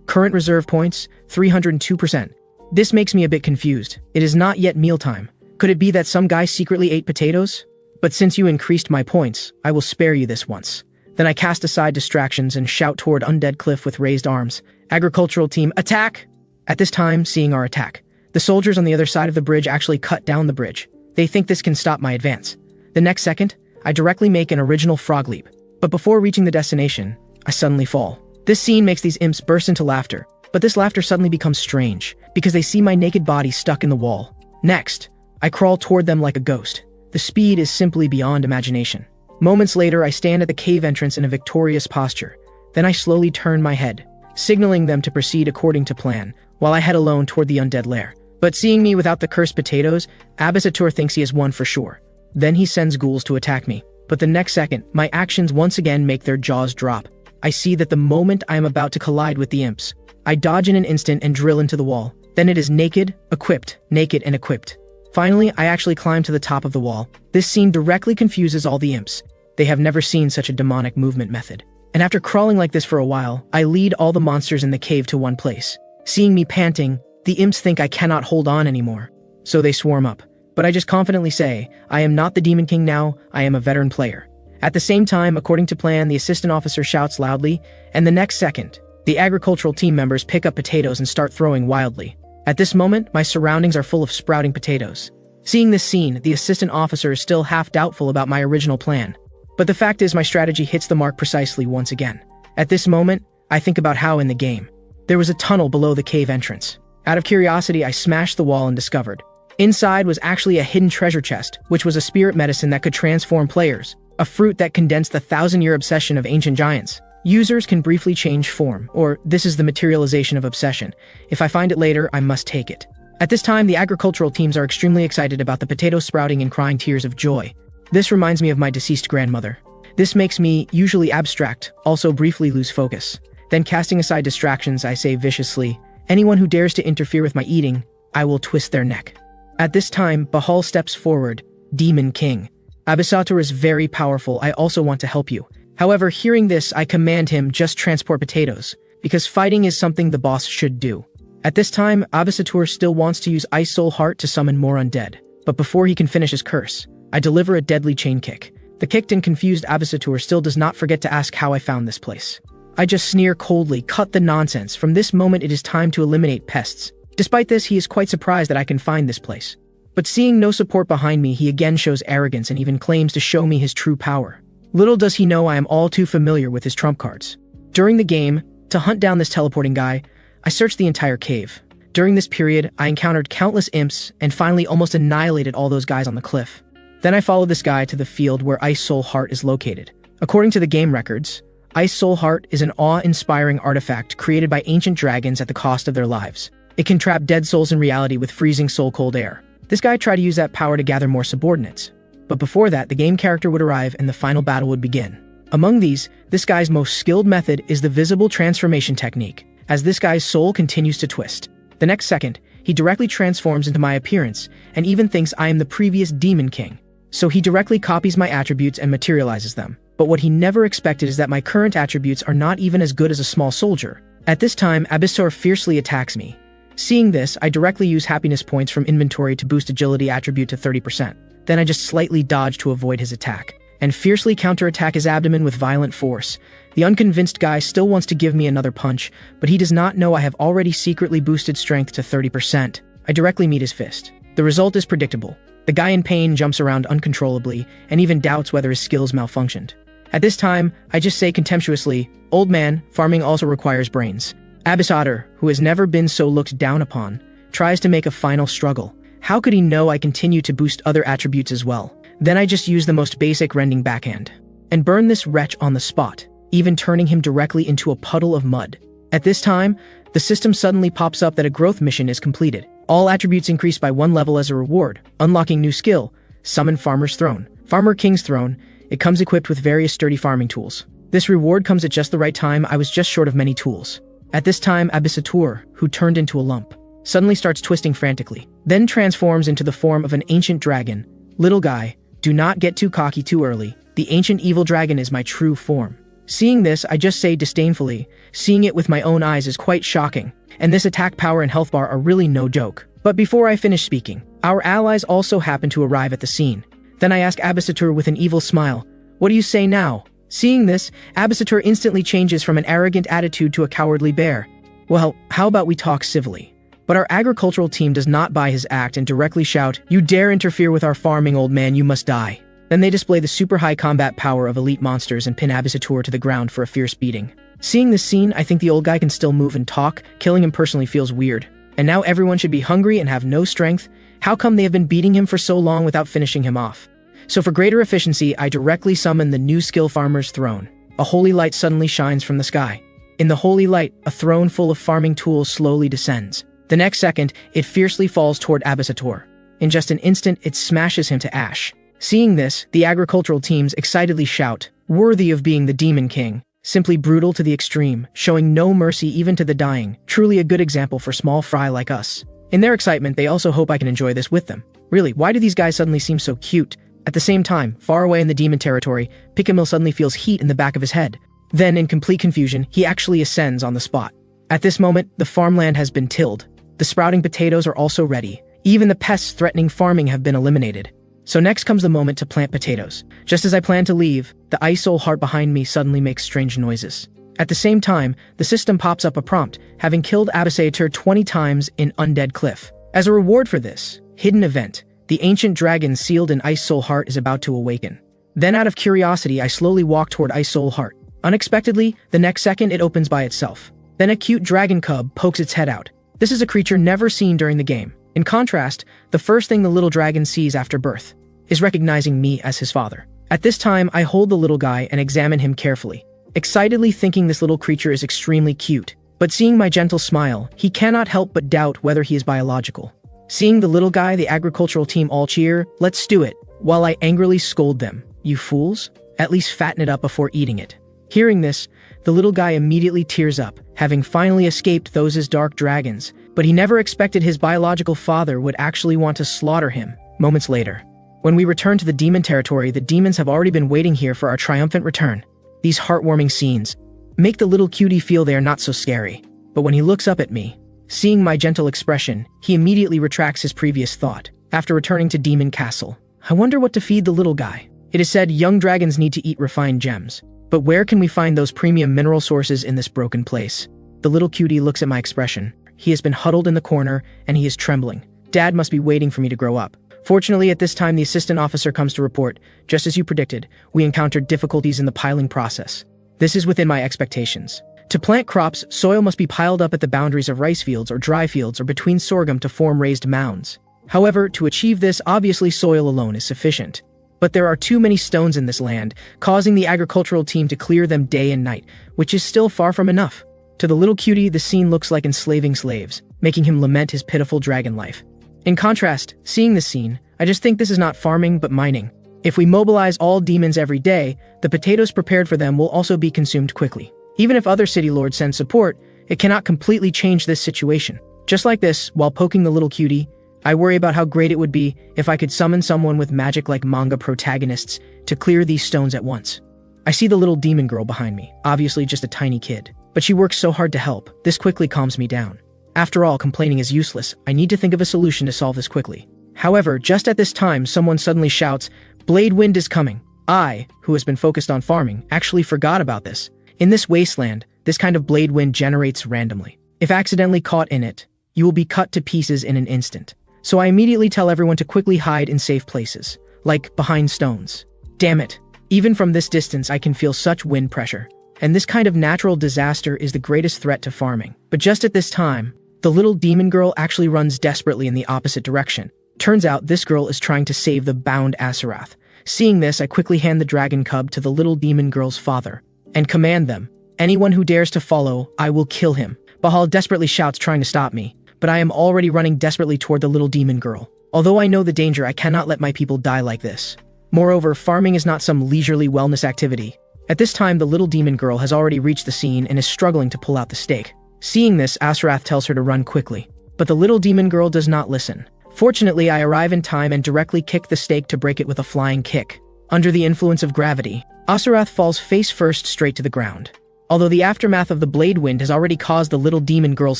Current reserve points, 302%. This makes me a bit confused. It is not yet mealtime. Could it be that some guy secretly ate potatoes? But since you increased my points, I will spare you this once. Then I cast aside distractions and shout toward Undead Cliff with raised arms. "Agricultural team, attack!" At this time, seeing our attack, the soldiers on the other side of the bridge actually cut down the bridge. They think this can stop my advance. The next second, I directly make an original frog leap. But before reaching the destination, I suddenly fall. This scene makes these imps burst into laughter, but this laughter suddenly becomes strange, because they see my naked body stuck in the wall. Next, I crawl toward them like a ghost. The speed is simply beyond imagination. Moments later, I stand at the cave entrance in a victorious posture. Then I slowly turn my head, signaling them to proceed according to plan, while I head alone toward the undead lair. But seeing me without the cursed potatoes, Abisator thinks he has won for sure. Then he sends ghouls to attack me. But the next second, my actions once again make their jaws drop. I see that the moment I am about to collide with the imps, I dodge in an instant and drill into the wall. Then it is naked, and equipped. Finally, I actually climb to the top of the wall. This scene directly confuses all the imps. They have never seen such a demonic movement method. And after crawling like this for a while, I lead all the monsters in the cave to one place. Seeing me panting, the imps think I cannot hold on anymore. So they swarm up. But I just confidently say, I am not the Demon King now, I am a veteran player. At the same time, according to plan, the assistant officer shouts loudly, and the next second, the agricultural team members pick up potatoes and start throwing wildly. At this moment, my surroundings are full of sprouting potatoes. Seeing this scene, the assistant officer is still half doubtful about my original plan. But the fact is my strategy hits the mark precisely once again. At this moment, I think about how in the game, there was a tunnel below the cave entrance. Out of curiosity, I smashed the wall and discovered. Inside was actually a hidden treasure chest, which was a spirit medicine that could transform players, a fruit that condensed the 1,000-year obsession of ancient giants. Users can briefly change form, or this is the materialization of obsession. If I find it later, I must take it. At this time, the agricultural teams are extremely excited about the potato sprouting and crying tears of joy. This reminds me of my deceased grandmother. This makes me, usually abstract, also briefly lose focus. Then casting aside distractions, I say viciously, anyone who dares to interfere with my eating, I will twist their neck. At this time, Bahal steps forward, Demon King. Abisator is very powerful, I also want to help you. However, hearing this, I command him just transport potatoes, because fighting is something the boss should do. At this time, Abisator still wants to use Ice Soul Heart to summon more undead. But before he can finish his curse, I deliver a deadly chain kick. The kicked and confused Abisator still does not forget to ask how I found this place. I just sneer coldly, cut the nonsense, from this moment it is time to eliminate pests. Despite this, he is quite surprised that I can find this place. But seeing no support behind me, he again shows arrogance and even claims to show me his true power. Little does he know I am all too familiar with his trump cards. During the game, to hunt down this teleporting guy, I searched the entire cave. During this period, I encountered countless imps and finally almost annihilated all those guys on the cliff. Then I followed this guy to the field where Ice Soul Heart is located. According to the game records, Ice Soul Heart is an awe-inspiring artifact created by ancient dragons at the cost of their lives. It can trap dead souls in reality with freezing soul-cold air. This guy tried to use that power to gather more subordinates. But before that, the game character would arrive and the final battle would begin. Among these, this guy's most skilled method is the visible transformation technique, as this guy's soul continues to twist. The next second, he directly transforms into my appearance and even thinks I am the previous Demon King. So he directly copies my attributes and materializes them. But what he never expected is that my current attributes are not even as good as a small soldier. At this time, Abyssor fiercely attacks me. Seeing this, I directly use happiness points from inventory to boost agility attribute to 30%. Then I just slightly dodge to avoid his attack, and fiercely counterattack his abdomen with violent force. The unconvinced guy still wants to give me another punch, but he does not know I have already secretly boosted strength to 30%. I directly meet his fist. The result is predictable. The guy in pain jumps around uncontrollably, and even doubts whether his skills malfunctioned. At this time, I just say contemptuously, "Old man, farming also requires brains." Abysator, who has never been so looked down upon, tries to make a final struggle. How could he know I continue to boost other attributes as well? Then I just use the most basic rending backhand, and burn this wretch on the spot, even turning him directly into a puddle of mud. At this time, the system suddenly pops up that a growth mission is completed. All attributes increase by 1 level as a reward, unlocking new skill, Summon Farmer's Throne. Farmer King's Throne. It comes equipped with various sturdy farming tools. This reward comes at just the right time. I was just short of many tools. At this time, Abysator, who turned into a lump, suddenly starts twisting frantically, then transforms into the form of an ancient dragon. Little guy, do not get too cocky too early. The ancient evil dragon is my true form. Seeing this, I just say disdainfully, seeing it with my own eyes is quite shocking, and this attack power and health bar are really no joke. But before I finish speaking, our allies also happen to arrive at the scene. Then I ask Abysator with an evil smile, "What do you say now?" Seeing this, Abysator instantly changes from an arrogant attitude to a cowardly bear. Well, how about we talk civilly? But our agricultural team does not buy his act and directly shout, "You dare interfere with our farming, old man, you must die." Then they display the super high combat power of elite monsters and pin Abysator to the ground for a fierce beating. Seeing this scene, I think the old guy can still move and talk. Killing him personally feels weird. And now everyone should be hungry and have no strength. How come they have been beating him for so long without finishing him off? So for greater efficiency, I directly summon the new skill Farmer's Throne. A holy light suddenly shines from the sky. In the holy light, a throne full of farming tools slowly descends. The next second, it fiercely falls toward Abysator. In just an instant, it smashes him to ash. Seeing this, the agricultural teams excitedly shout, "Worthy of being the Demon King." Simply brutal to the extreme, showing no mercy even to the dying. Truly a good example for small fry like us. In their excitement, they also hope I can enjoy this with them. Really, why do these guys suddenly seem so cute? At the same time, far away in the demon territory, Pickamil suddenly feels heat in the back of his head. Then, in complete confusion, he actually ascends on the spot. At this moment, the farmland has been tilled. The sprouting potatoes are also ready. Even the pests threatening farming have been eliminated. So next comes the moment to plant potatoes. Just as I plan to leave, the ice soul heart behind me suddenly makes strange noises. At the same time, the system pops up a prompt, having killed Abyssator 20 times in Undead Cliff. As a reward for this hidden event, the ancient dragon sealed in Ice Soul Heart is about to awaken. Then out of curiosity, I slowly walk toward Ice Soul Heart. Unexpectedly, the next second it opens by itself. Then a cute dragon cub pokes its head out. This is a creature never seen during the game. In contrast, the first thing the little dragon sees after birth is recognizing me as his father. At this time, I hold the little guy and examine him carefully, excitedly thinking this little creature is extremely cute. But seeing my gentle smile, he cannot help but doubt whether he is biological. Seeing the little guy, the agricultural team all cheer, "Let's do it," while I angrily scold them. "You fools, at least fatten it up before eating it." Hearing this, the little guy immediately tears up, having finally escaped those dark dragons, but he never expected his biological father would actually want to slaughter him. Moments later, when we return to the demon territory, the demons have already been waiting here for our triumphant return. These heartwarming scenes make the little cutie feel they are not so scary. But when he looks up at me, seeing my gentle expression, he immediately retracts his previous thought. After returning to Demon Castle, I wonder what to feed the little guy. It is said young dragons need to eat refined gems. But where can we find those premium mineral sources in this broken place? The little cutie looks at my expression. He has been huddled in the corner, and he is trembling. Dad must be waiting for me to grow up. Fortunately, at this time, the assistant officer comes to report. Just as you predicted, we encountered difficulties in the piling process. This is within my expectations. To plant crops, soil must be piled up at the boundaries of rice fields or dry fields or between sorghum to form raised mounds. However, to achieve this, obviously soil alone is sufficient. But there are too many stones in this land, causing the agricultural team to clear them day and night, which is still far from enough. To the little cutie, the scene looks like enslaving slaves, making him lament his pitiful dragon life. In contrast, seeing this scene, I just think this is not farming but mining. If we mobilize all demons every day, the potatoes prepared for them will also be consumed quickly. Even if other city lords send support, it cannot completely change this situation. Just like this, while poking the little cutie, I worry about how great it would be if I could summon someone with magic like manga protagonists to clear these stones at once. I see the little demon girl behind me, obviously just a tiny kid, but she works so hard to help. This quickly calms me down. After all, complaining is useless. I need to think of a solution to solve this quickly. However, just at this time, someone suddenly shouts, "Blade wind is coming." I, who has been focused on farming, actually forgot about this. In this wasteland, this kind of blade wind generates randomly. If accidentally caught in it, you will be cut to pieces in an instant. So I immediately tell everyone to quickly hide in safe places, like behind stones. Damn it. Even from this distance, I can feel such wind pressure. And this kind of natural disaster is the greatest threat to farming. But just at this time, the little demon girl actually runs desperately in the opposite direction. Turns out this girl is trying to save the bound Aseroth. Seeing this, I quickly hand the dragon cub to the little demon girl's father and command them, "Anyone who dares to follow, I will kill him." Bahal desperately shouts, trying to stop me, but I am already running desperately toward the little demon girl. Although I know the danger, I cannot let my people die like this. Moreover, farming is not some leisurely wellness activity. At this time, the little demon girl has already reached the scene and is struggling to pull out the stake. Seeing this, Aseroth tells her to run quickly, but the little demon girl does not listen. Fortunately, I arrive in time and directly kick the stake to break it with a flying kick. Under the influence of gravity, Aseroth falls face first straight to the ground. Although the aftermath of the blade wind has already caused the little demon girl's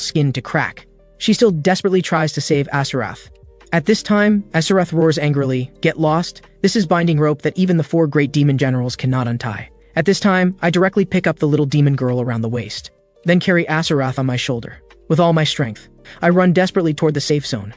skin to crack, she still desperately tries to save Aseroth. At this time, Aseroth roars angrily, "Get lost! This is binding rope that even the 4 great demon generals cannot untie." At this time, I directly pick up the little demon girl around the waist, then carry Aseroth on my shoulder. With all my strength, I run desperately toward the safe zone.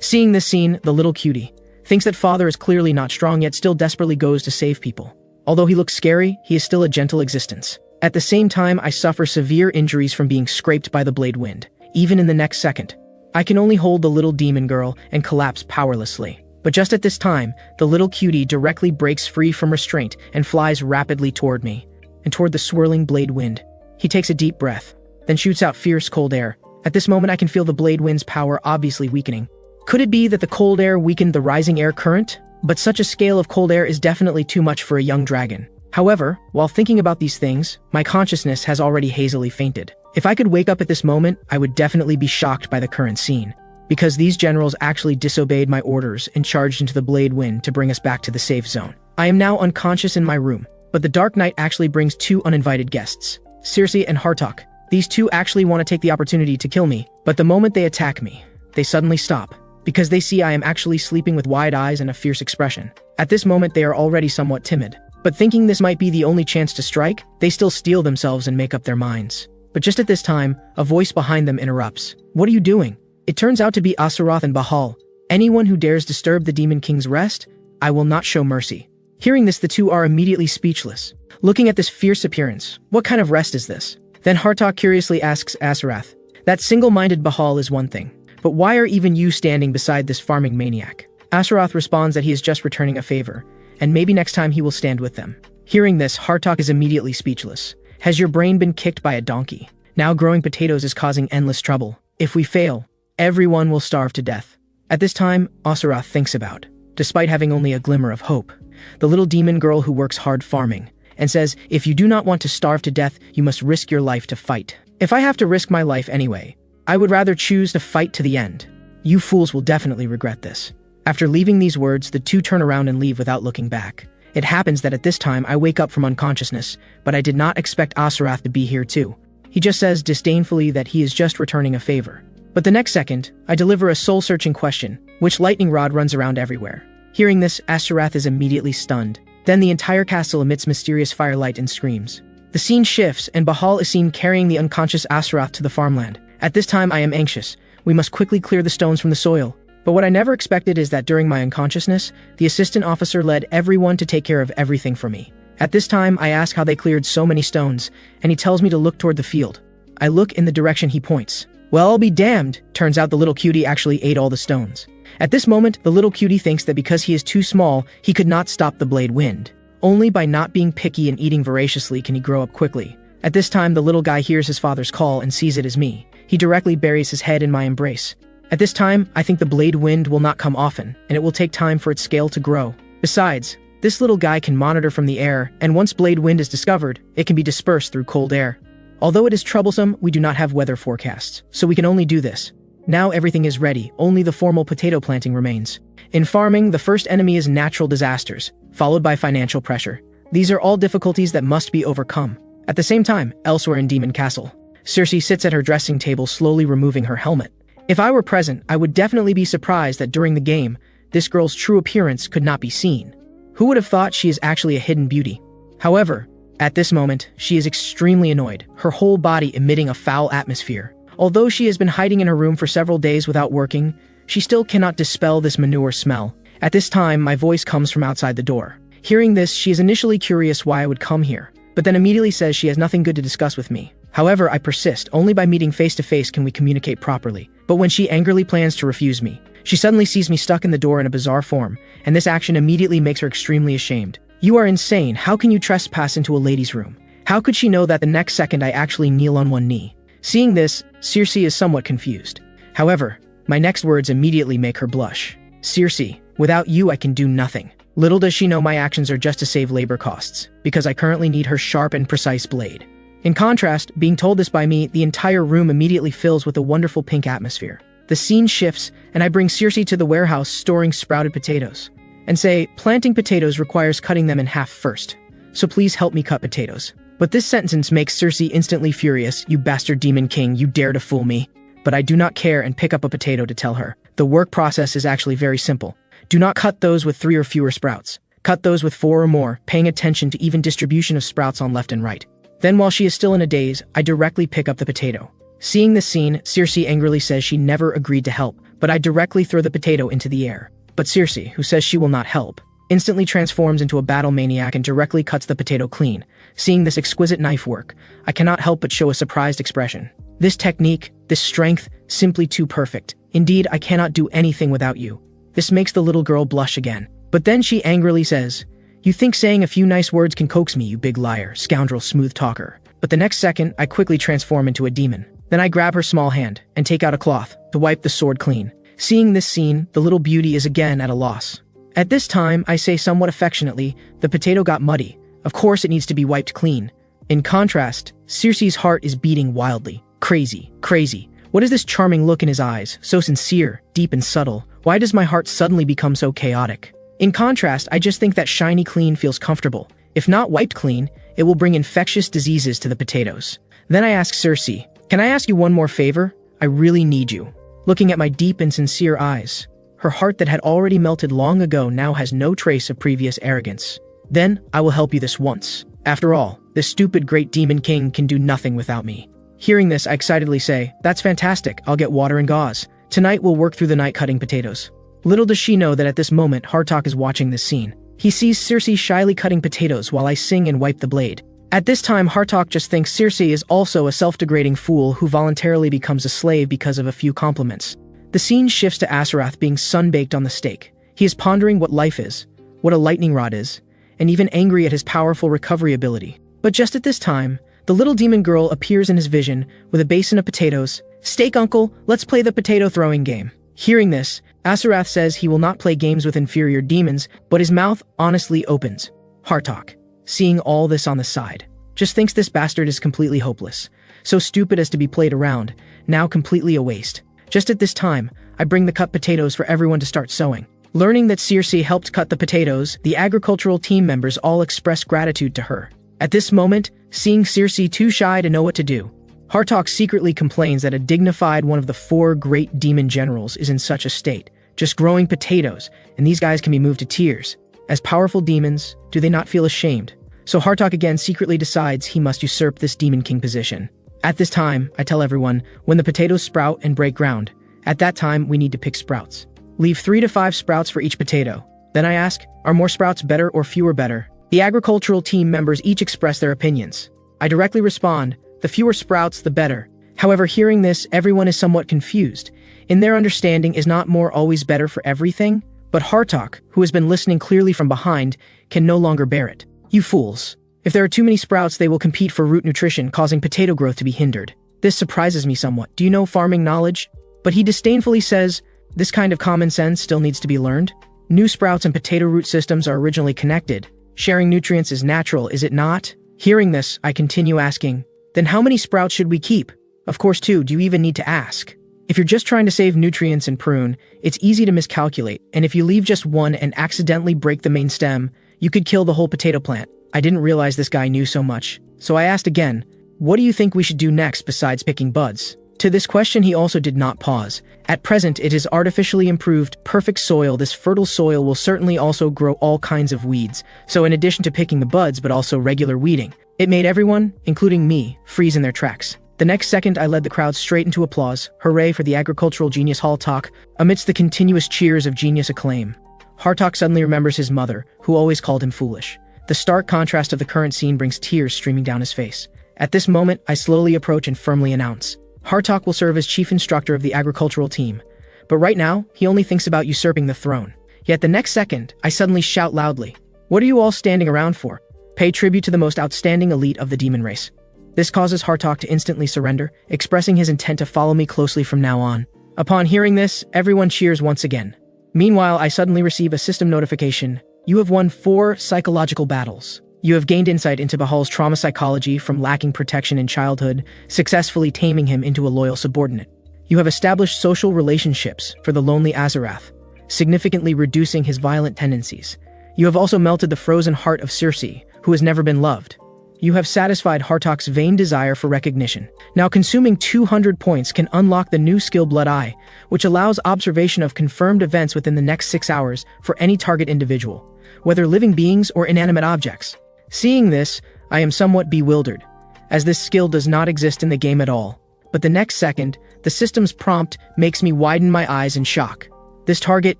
Seeing this scene, the little cutie thinks that father is clearly not strong, yet still desperately goes to save people. Although he looks scary, he is still a gentle existence. At the same time, I suffer severe injuries from being scraped by the blade wind. Even in the next second, I can only hold the little demon girl and collapse powerlessly. But just at this time, the little cutie directly breaks free from restraint and flies rapidly toward me, and toward the swirling blade wind. He takes a deep breath, then shoots out fierce cold air. At this moment, I can feel the blade wind's power obviously weakening. Could it be that the cold air weakened the rising air current? But such a scale of cold air is definitely too much for a young dragon. However, while thinking about these things, my consciousness has already hazily fainted. If I could wake up at this moment, I would definitely be shocked by the current scene. because these generals actually disobeyed my orders and charged into the blade wind to bring us back to the safe zone. I am now unconscious in my room, but the Dark Knight actually brings two uninvited guests, Circe and Hartok. These two actually want to take the opportunity to kill me, but the moment they attack me, they suddenly stop, because they see I am actually sleeping with wide eyes and a fierce expression. At this moment they are already somewhat timid, but thinking this might be the only chance to strike, they still steel themselves and make up their minds. But just at this time, a voice behind them interrupts. "What are you doing?" It turns out to be Asaroth and Bahal. "Anyone who dares disturb the Demon King's rest, I will not show mercy." Hearing this, the two are immediately speechless. Looking at this fierce appearance, what kind of rest is this? Then Hartok curiously asks Asaroth, "That single-minded Bahal is one thing, but why are even you standing beside this farming maniac?" Asaroth responds that he is just returning a favor, and maybe next time he will stand with them. Hearing this, Hartok is immediately speechless. Has your brain been kicked by a donkey? Now growing potatoes is causing endless trouble. If we fail, everyone will starve to death. At this time, Asaroth thinks about, despite having only a glimmer of hope, the little demon girl who works hard farming, and says, "If you do not want to starve to death, you must risk your life to fight." If I have to risk my life anyway, I would rather choose to fight to the end. You fools will definitely regret this. After leaving these words, the two turn around and leave without looking back. It happens that at this time I wake up from unconsciousness, but I did not expect Asaroth to be here too. He just says disdainfully that he is just returning a favor. But the next second, I deliver a soul-searching question, which lightning rod runs around everywhere. Hearing this, Asaroth is immediately stunned. Then the entire castle emits mysterious firelight and screams. The scene shifts, and Bahal is seen carrying the unconscious Asaroth to the farmland. At this time I am anxious. We must quickly clear the stones from the soil. But what I never expected is that during my unconsciousness, the assistant officer led everyone to take care of everything for me. At this time, I ask how they cleared so many stones, and he tells me to look toward the field. I look in the direction he points. Well, I'll be damned. Turns out the little cutie actually ate all the stones. At this moment, the little cutie thinks that because he is too small, he could not stop the blade wind. Only by not being picky and eating voraciously can he grow up quickly. At this time, the little guy hears his father's call and sees it as me. He directly buries his head in my embrace. At this time, I think the blade wind will not come often, and it will take time for its scale to grow. Besides, this little guy can monitor from the air, and once blade wind is discovered, it can be dispersed through cold air. Although it is troublesome, we do not have weather forecasts, so we can only do this. Now everything is ready, only the formal potato planting remains. In farming, the first enemy is natural disasters, followed by financial pressure. These are all difficulties that must be overcome. At the same time, elsewhere in Demon Castle, Circe sits at her dressing table slowly removing her helmet. If I were present, I would definitely be surprised that during the game, this girl's true appearance could not be seen. Who would have thought she is actually a hidden beauty? However, at this moment, she is extremely annoyed, her whole body emitting a foul atmosphere. Although she has been hiding in her room for several days without working, she still cannot dispel this manure smell. At this time, my voice comes from outside the door. Hearing this, she is initially curious why I would come here, but then immediately says she has nothing good to discuss with me. However, I persist. Only by meeting face to face can we communicate properly. But when she angrily plans to refuse me, she suddenly sees me stuck in the door in a bizarre form, and this action immediately makes her extremely ashamed. "You are insane. How can you trespass into a lady's room?" How could she know that the next second I actually kneel on one knee? Seeing this, Circe is somewhat confused. However, my next words immediately make her blush. "Circe, without you I can do nothing." Little does she know my actions are just to save labor costs, because I currently need her sharp and precise blade. In contrast, being told this by me, the entire room immediately fills with a wonderful pink atmosphere. The scene shifts, and I bring Circe to the warehouse storing sprouted potatoes, and say, "Planting potatoes requires cutting them in half first, so please help me cut potatoes." But this sentence makes Circe instantly furious. "You bastard demon king, you dare to fool me." But I do not care and pick up a potato to tell her. The work process is actually very simple. Do not cut those with 3 or fewer sprouts. Cut those with 4 or more, paying attention to even distribution of sprouts on left and right. Then while she is still in a daze, I directly pick up the potato. Seeing this scene, Circe angrily says she never agreed to help, but I directly throw the potato into the air. But Circe, who says she will not help, instantly transforms into a battle maniac and directly cuts the potato clean. Seeing this exquisite knife work, I cannot help but show a surprised expression. This technique, this strength, simply too perfect. Indeed, I cannot do anything without you. This makes the little girl blush again. But then she angrily says, "You think saying a few nice words can coax me, you big liar, scoundrel, smooth talker." But the next second, I quickly transform into a demon. Then I grab her small hand and take out a cloth to wipe the sword clean. Seeing this scene, the little beauty is again at a loss. At this time, I say somewhat affectionately, "The potato got muddy. Of course it needs to be wiped clean." In contrast, Circe's heart is beating wildly. Crazy, crazy. What is this charming look in his eyes, so sincere, deep and subtle? Why does my heart suddenly become so chaotic? In contrast, I just think that shiny clean feels comfortable. If not wiped clean, it will bring infectious diseases to the potatoes. Then I ask Cersei, "Can I ask you one more favor? I really need you." Looking at my deep and sincere eyes, her heart that had already melted long ago now has no trace of previous arrogance. "Then, I will help you this once. After all, this stupid great demon king can do nothing without me." Hearing this, I excitedly say, "That's fantastic, I'll get water and gauze. Tonight we'll work through the night cutting potatoes." Little does she know that at this moment, Hartok is watching this scene. He sees Cersei shyly cutting potatoes while I sing and wipe the blade. At this time, Hartok just thinks Cersei is also a self-degrading fool who voluntarily becomes a slave because of a few compliments. The scene shifts to Aseroth being sunbaked on the stake. He is pondering what life is, what a lightning rod is, and even angry at his powerful recovery ability. But just at this time, the little demon girl appears in his vision with a basin of potatoes. "Steak, uncle, let's play the potato throwing game." Hearing this, Aseroth says he will not play games with inferior demons, but his mouth honestly opens. Hartok, seeing all this on the side, just thinks this bastard is completely hopeless. So stupid as to be played around, now completely a waste. Just at this time, I bring the cut potatoes for everyone to start sowing. Learning that Cersei helped cut the potatoes, the agricultural team members all express gratitude to her. At this moment, seeing Cersei too shy to know what to do, Hartok secretly complains that a dignified one of the 4 great demon generals is in such a state, just growing potatoes, and these guys can be moved to tears. As powerful demons, do they not feel ashamed? So Hartok again secretly decides he must usurp this demon king position. At this time, I tell everyone, when the potatoes sprout and break ground, at that time we need to pick sprouts. Leave 3 to 5 sprouts for each potato. Then I ask, are more sprouts better or fewer better? The agricultural team members each express their opinions. I directly respond, the fewer sprouts, the better. However, hearing this, everyone is somewhat confused. In their understanding, is not more always better for everything? But Hartok, who has been listening clearly from behind, can no longer bear it. You fools. If there are too many sprouts, they will compete for root nutrition, causing potato growth to be hindered. This surprises me somewhat. Do you know farming knowledge? But he disdainfully says, this kind of common sense still needs to be learned. New sprouts and potato root systems are originally connected. Sharing nutrients is natural, is it not? Hearing this, I continue asking, then how many sprouts should we keep? Of course, 2, do you even need to ask? If you're just trying to save nutrients and prune, it's easy to miscalculate, and if you leave just one and accidentally break the main stem, you could kill the whole potato plant. I didn't realize this guy knew so much, so I asked again, what do you think we should do next besides picking buds? To this question he also did not pause. At present, it is artificially improved, perfect soil. This fertile soil will certainly also grow all kinds of weeds, so in addition to picking the buds but also regular weeding. It made everyone, including me, freeze in their tracks. The next second I led the crowd straight into applause. Hooray for the agricultural genius Hartok, amidst the continuous cheers of genius acclaim. Hartok suddenly remembers his mother, who always called him foolish. The stark contrast of the current scene brings tears streaming down his face. At this moment, I slowly approach and firmly announce, Hartok will serve as chief instructor of the agricultural team. But right now, he only thinks about usurping the throne. Yet the next second, I suddenly shout loudly, what are you all standing around for? Pay tribute to the most outstanding elite of the demon race. This causes Hartok to instantly surrender, expressing his intent to follow me closely from now on. Upon hearing this, everyone cheers once again. Meanwhile, I suddenly receive a system notification. You have won 4 psychological battles. You have gained insight into Bahal's trauma psychology from lacking protection in childhood, successfully taming him into a loyal subordinate. You have established social relationships for the lonely Aseroth, significantly reducing his violent tendencies. You have also melted the frozen heart of Cersei, who has never been loved. You have satisfied Hartok's vain desire for recognition. Now consuming 200 points can unlock the new skill Blood Eye, which allows observation of confirmed events within the next 6 hours for any target individual, whether living beings or inanimate objects. Seeing this, I am somewhat bewildered, as this skill does not exist in the game at all. But the next second, the system's prompt makes me widen my eyes in shock. This target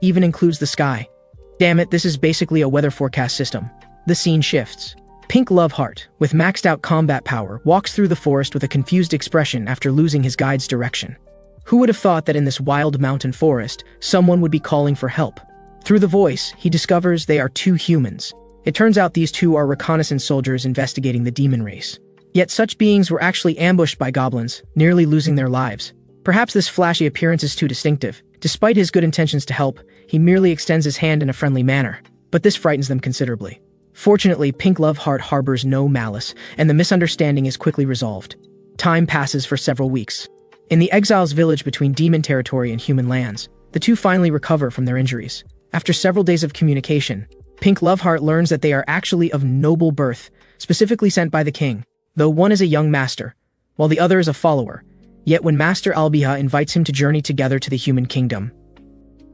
even includes the sky. Damn it, this is basically a weather forecast system. The scene shifts. Pink Loveheart, with maxed out combat power, walks through the forest with a confused expression after losing his guide's direction. Who would have thought that in this wild mountain forest, someone would be calling for help? Through the voice, he discovers they are 2 humans. It turns out these 2 are reconnaissance soldiers investigating the demon race. Yet such beings were actually ambushed by goblins, nearly losing their lives. Perhaps this flashy appearance is too distinctive. Despite his good intentions to help, he merely extends his hand in a friendly manner. But this frightens them considerably. Fortunately, Pink Loveheart harbors no malice, and the misunderstanding is quickly resolved. Time passes for several weeks. In the exiles' village between demon territory and human lands, the two finally recover from their injuries. After several days of communication, Pink Loveheart learns that they are actually of noble birth, specifically sent by the king, though one is a young master, while the other is a follower. Yet when Master Albiha invites him to journey together to the human kingdom,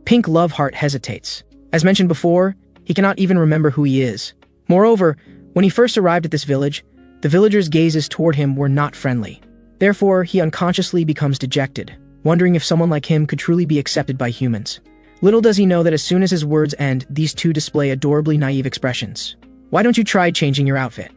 Pink Loveheart hesitates. As mentioned before, he cannot even remember who he is. Moreover, when he first arrived at this village, the villagers' gazes toward him were not friendly. Therefore, he unconsciously becomes dejected, wondering if someone like him could truly be accepted by humans. Little does he know that as soon as his words end, these two display adorably naive expressions. "Why don't you try changing your outfit?"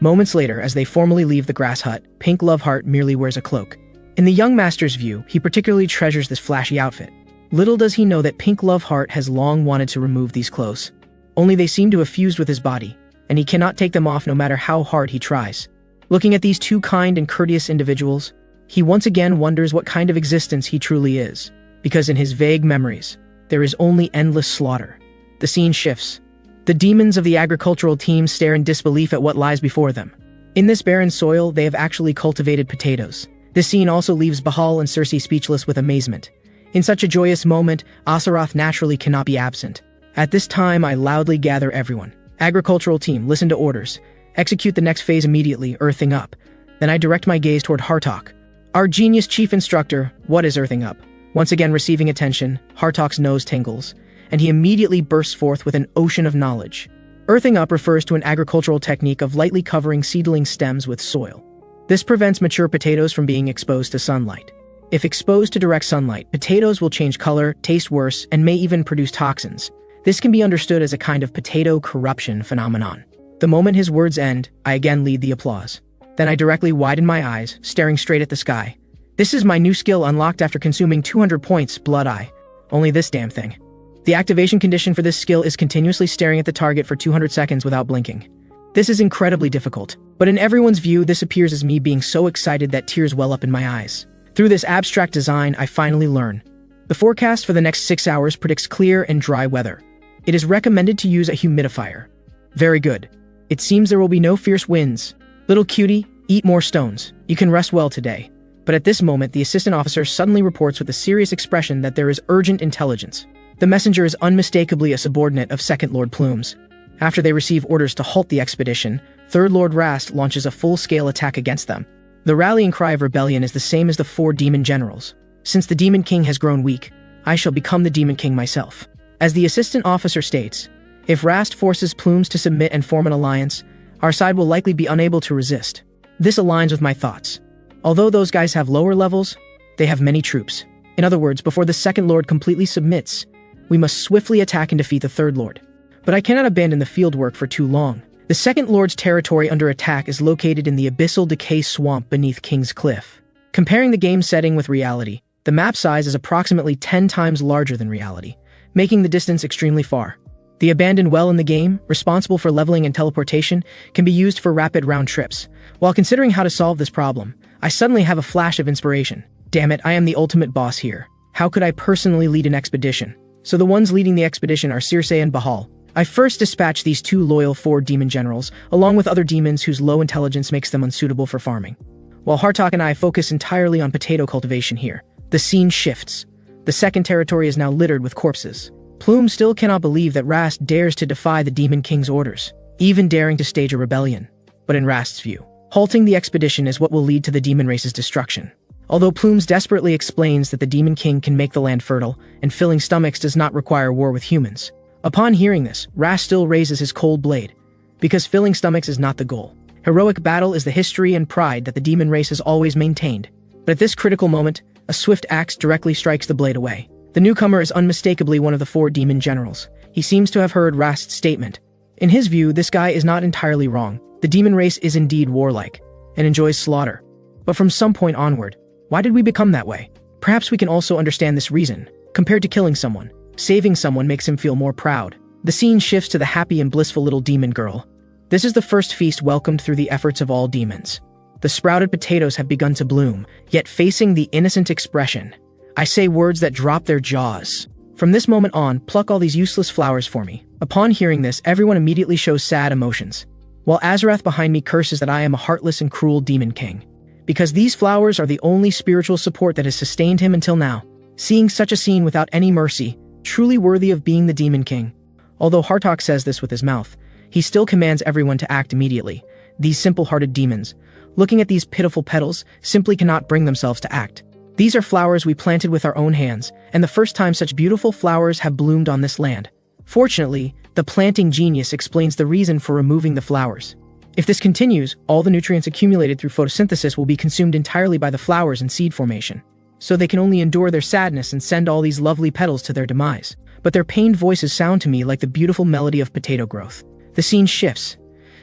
Moments later, as they formally leave the grass hut, Pink Loveheart merely wears a cloak. In the young master's view, he particularly treasures this flashy outfit. Little does he know that Pink Loveheart has long wanted to remove these clothes. Only they seem to have fused with his body, and he cannot take them off no matter how hard he tries. Looking at these two kind and courteous individuals, he once again wonders what kind of existence he truly is, because in his vague memories, there is only endless slaughter. The scene shifts. The demons of the agricultural team stare in disbelief at what lies before them. In this barren soil, they have actually cultivated potatoes. This scene also leaves Bahal and Cersei speechless with amazement. In such a joyous moment, Asaroth naturally cannot be absent. At this time, I loudly gather everyone. Agricultural team, listen to orders. Execute the next phase immediately, earthing up. Then I direct my gaze toward Hartok. Our genius chief instructor, what is earthing up? Once again receiving attention, Hartok's nose tingles, and he immediately bursts forth with an ocean of knowledge. Earthing up refers to an agricultural technique of lightly covering seedling stems with soil. This prevents mature potatoes from being exposed to sunlight. If exposed to direct sunlight, potatoes will change color, taste worse, and may even produce toxins. This can be understood as a kind of potato corruption phenomenon. The moment his words end, I again lead the applause. Then I directly widen my eyes, staring straight at the sky. This is my new skill unlocked after consuming 200 points, Blood Eye. Only this damn thing. The activation condition for this skill is continuously staring at the target for 200 seconds without blinking. This is incredibly difficult, but in everyone's view, this appears as me being so excited that tears well up in my eyes. Through this abstract design, I finally learn. The forecast for the next 6 hours predicts clear and dry weather. It is recommended to use a humidifier. Very good. It seems there will be no fierce winds. Little cutie, eat more stones. You can rest well today. But at this moment, the assistant officer suddenly reports with a serious expression that there is urgent intelligence. The messenger is unmistakably a subordinate of Second Lord Plumes. After they receive orders to halt the expedition, Third Lord Rast launches a full-scale attack against them. The rallying cry of rebellion is the same as the 4 demon generals. Since the Demon King has grown weak, I shall become the Demon King myself. As the assistant officer states, if Rast forces Plumes to submit and form an alliance, our side will likely be unable to resist. This aligns with my thoughts. Although those guys have lower levels, they have many troops. In other words, before the Second Lord completely submits, we must swiftly attack and defeat the Third Lord. But I cannot abandon the fieldwork for too long. The Second Lord's territory under attack is located in the Abyssal Decay Swamp beneath King's Cliff. Comparing the game setting with reality, the map size is approximately 10 times larger than reality, making the distance extremely far. The abandoned well in the game, responsible for leveling and teleportation, can be used for rapid round trips. While considering how to solve this problem, I suddenly have a flash of inspiration. Damn it, I am the ultimate boss here. How could I personally lead an expedition? So the ones leading the expedition are Circe and Bahal. I first dispatch these 2 loyal 4 demon generals, along with other demons whose low intelligence makes them unsuitable for farming. While Hartok and I focus entirely on potato cultivation here, the scene shifts. The second territory is now littered with corpses. Plume still cannot believe that Rast dares to defy the Demon King's orders, even daring to stage a rebellion. But in Rast's view, halting the expedition is what will lead to the demon race's destruction. Although Plumes desperately explains that the Demon King can make the land fertile, and filling stomachs does not require war with humans. Upon hearing this, Rast still raises his cold blade, because filling stomachs is not the goal. Heroic battle is the history and pride that the demon race has always maintained. But at this critical moment, a swift axe directly strikes the blade away. The newcomer is unmistakably one of the 4 demon generals. He seems to have heard Rast's statement. In his view, this guy is not entirely wrong. The demon race is indeed warlike, and enjoys slaughter. But from some point onward, why did we become that way? Perhaps we can also understand this reason. Compared to killing someone, saving someone makes him feel more proud. The scene shifts to the happy and blissful little demon girl. This is the first feast welcomed through the efforts of all demons. The sprouted potatoes have begun to bloom, yet facing the innocent expression, I say words that drop their jaws. From this moment on, pluck all these useless flowers for me. Upon hearing this, everyone immediately shows sad emotions, while Azarath behind me curses that I am a heartless and cruel demon king. because these flowers are the only spiritual support that has sustained him until now. Seeing such a scene without any mercy, truly worthy of being the Demon King. Although Hartok says this with his mouth, he still commands everyone to act immediately. These simple-hearted demons, looking at these pitiful petals, simply cannot bring themselves to act. These are flowers we planted with our own hands, and the first time such beautiful flowers have bloomed on this land. Fortunately, the planting genius explains the reason for removing the flowers. If this continues, all the nutrients accumulated through photosynthesis will be consumed entirely by the flowers in seed formation. So they can only endure their sadness and send all these lovely petals to their demise. But their pained voices sound to me like the beautiful melody of potato growth. The scene shifts.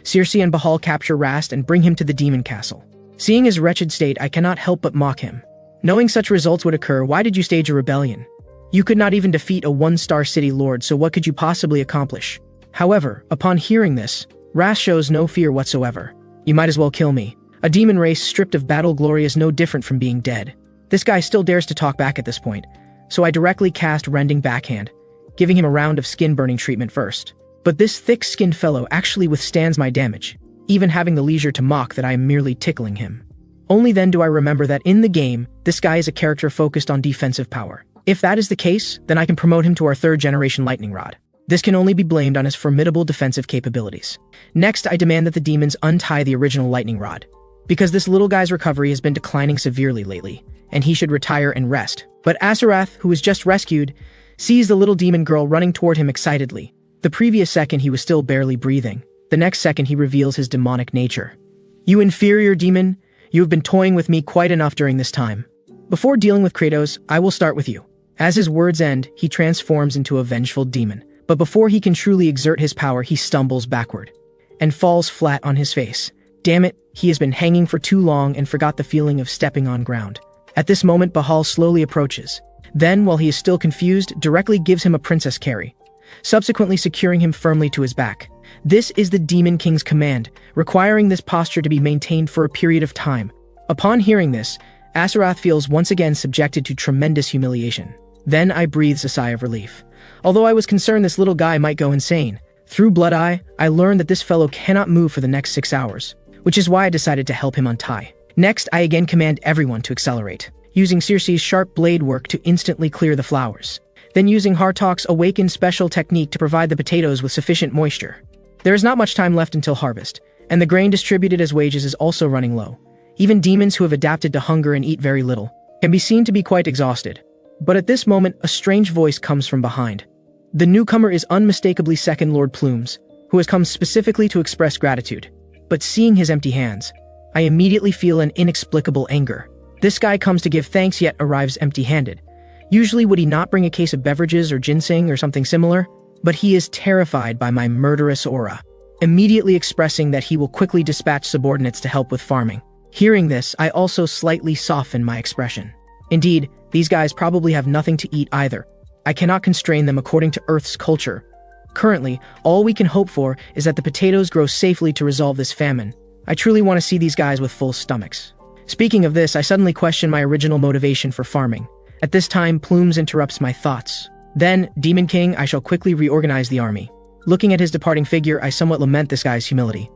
Circe and Bahal capture Rast and bring him to the demon castle. Seeing his wretched state, I cannot help but mock him. Knowing such results would occur, why did you stage a rebellion? You could not even defeat a one-star city lord, so what could you possibly accomplish? However, upon hearing this, Rast shows no fear whatsoever. You might as well kill me. A demon race stripped of battle glory is no different from being dead. This guy still dares to talk back at this point, so I directly cast Rending Backhand, giving him a round of skin-burning treatment first. But this thick-skinned fellow actually withstands my damage, even having the leisure to mock that I am merely tickling him. Only then do I remember that in the game, this guy is a character focused on defensive power. If that is the case, then I can promote him to our 3rd-generation lightning rod. This can only be blamed on his formidable defensive capabilities. Next, I demand that the demons untie the original lightning rod, because this little guy's recovery has been declining severely lately, and he should retire and rest. But Asarath, who was just rescued, sees the little demon girl running toward him excitedly. The previous second he was still barely breathing. The next second he reveals his demonic nature. You inferior demon, you have been toying with me quite enough during this time. Before dealing with Kratos, I will start with you. As his words end, he transforms into a vengeful demon. But before he can truly exert his power, he stumbles backward and falls flat on his face. Damn it, he has been hanging for too long and forgot the feeling of stepping on ground. At this moment, Bahal slowly approaches. Then, while he is still confused, directly gives him a princess carry, subsequently securing him firmly to his back. This is the Demon King's command, requiring this posture to be maintained for a period of time. Upon hearing this, Asarath feels once again subjected to tremendous humiliation. Then I breathes a sigh of relief. Although I was concerned this little guy might go insane, through Blood Eye, I learned that this fellow cannot move for the next 6 hours, which is why I decided to help him untie. Next, I again command everyone to accelerate, using Circe's sharp blade work to instantly clear the flowers, then using Hartok's awakened special technique to provide the potatoes with sufficient moisture. There is not much time left until harvest, and the grain distributed as wages is also running low. Even demons who have adapted to hunger and eat very little can be seen to be quite exhausted. But at this moment, a strange voice comes from behind. The newcomer is unmistakably Second Lord Plumes, who has come specifically to express gratitude. But seeing his empty hands, I immediately feel an inexplicable anger. This guy comes to give thanks yet arrives empty-handed. Usually would he not bring a case of beverages or ginseng or something similar? But he is terrified by my murderous aura, immediately expressing that he will quickly dispatch subordinates to help with farming. Hearing this, I also slightly soften my expression. Indeed, these guys probably have nothing to eat either. I cannot constrain them according to Earth's culture. Currently, all we can hope for is that the potatoes grow safely to resolve this famine. I truly want to see these guys with full stomachs. Speaking of this, I suddenly question my original motivation for farming. At this time, Plumes interrupts my thoughts. Then, Demon King, I shall quickly reorganize the army. Looking at his departing figure, I somewhat lament this guy's humility.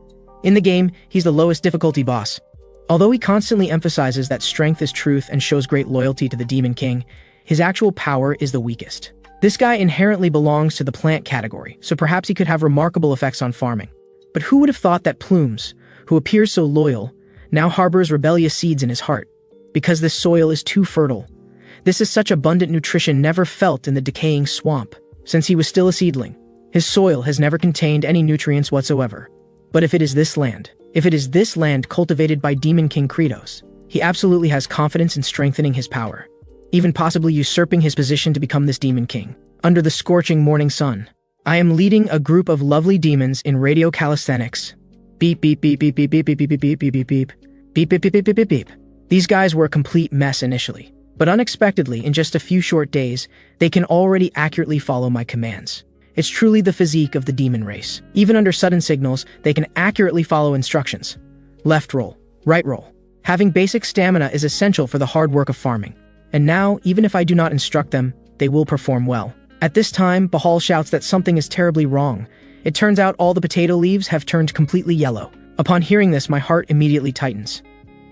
In the game, he's the lowest difficulty boss. Although he constantly emphasizes that strength is truth and shows great loyalty to the Demon King, his actual power is the weakest. This guy inherently belongs to the plant category, so perhaps he could have remarkable effects on farming. But who would have thought that Plumes, who appears so loyal, now harbors rebellious seeds in his heart? Because this soil is too fertile. This is such abundant nutrition never felt in the decaying swamp. Since he was still a seedling, his soil has never contained any nutrients whatsoever. But if it is this land cultivated by Demon King Kratos, he absolutely has confidence in strengthening his power, even possibly usurping his position to become this Demon King. Under the scorching morning sun, I am leading a group of lovely demons in radio calisthenics. Beep beep beep beep beep beep beep beep beep beep beep beep beep beep beep beep beep beep beep. These guys were a complete mess initially, but unexpectedly, in just a few short days, they can already accurately follow my commands. It's truly the physique of the demon race. Even under sudden signals, they can accurately follow instructions. Left roll, right roll. Having basic stamina is essential for the hard work of farming. And now, even if I do not instruct them, they will perform well. At this time, Bahal shouts that something is terribly wrong. It turns out all the potato leaves have turned completely yellow. Upon hearing this, my heart immediately tightens.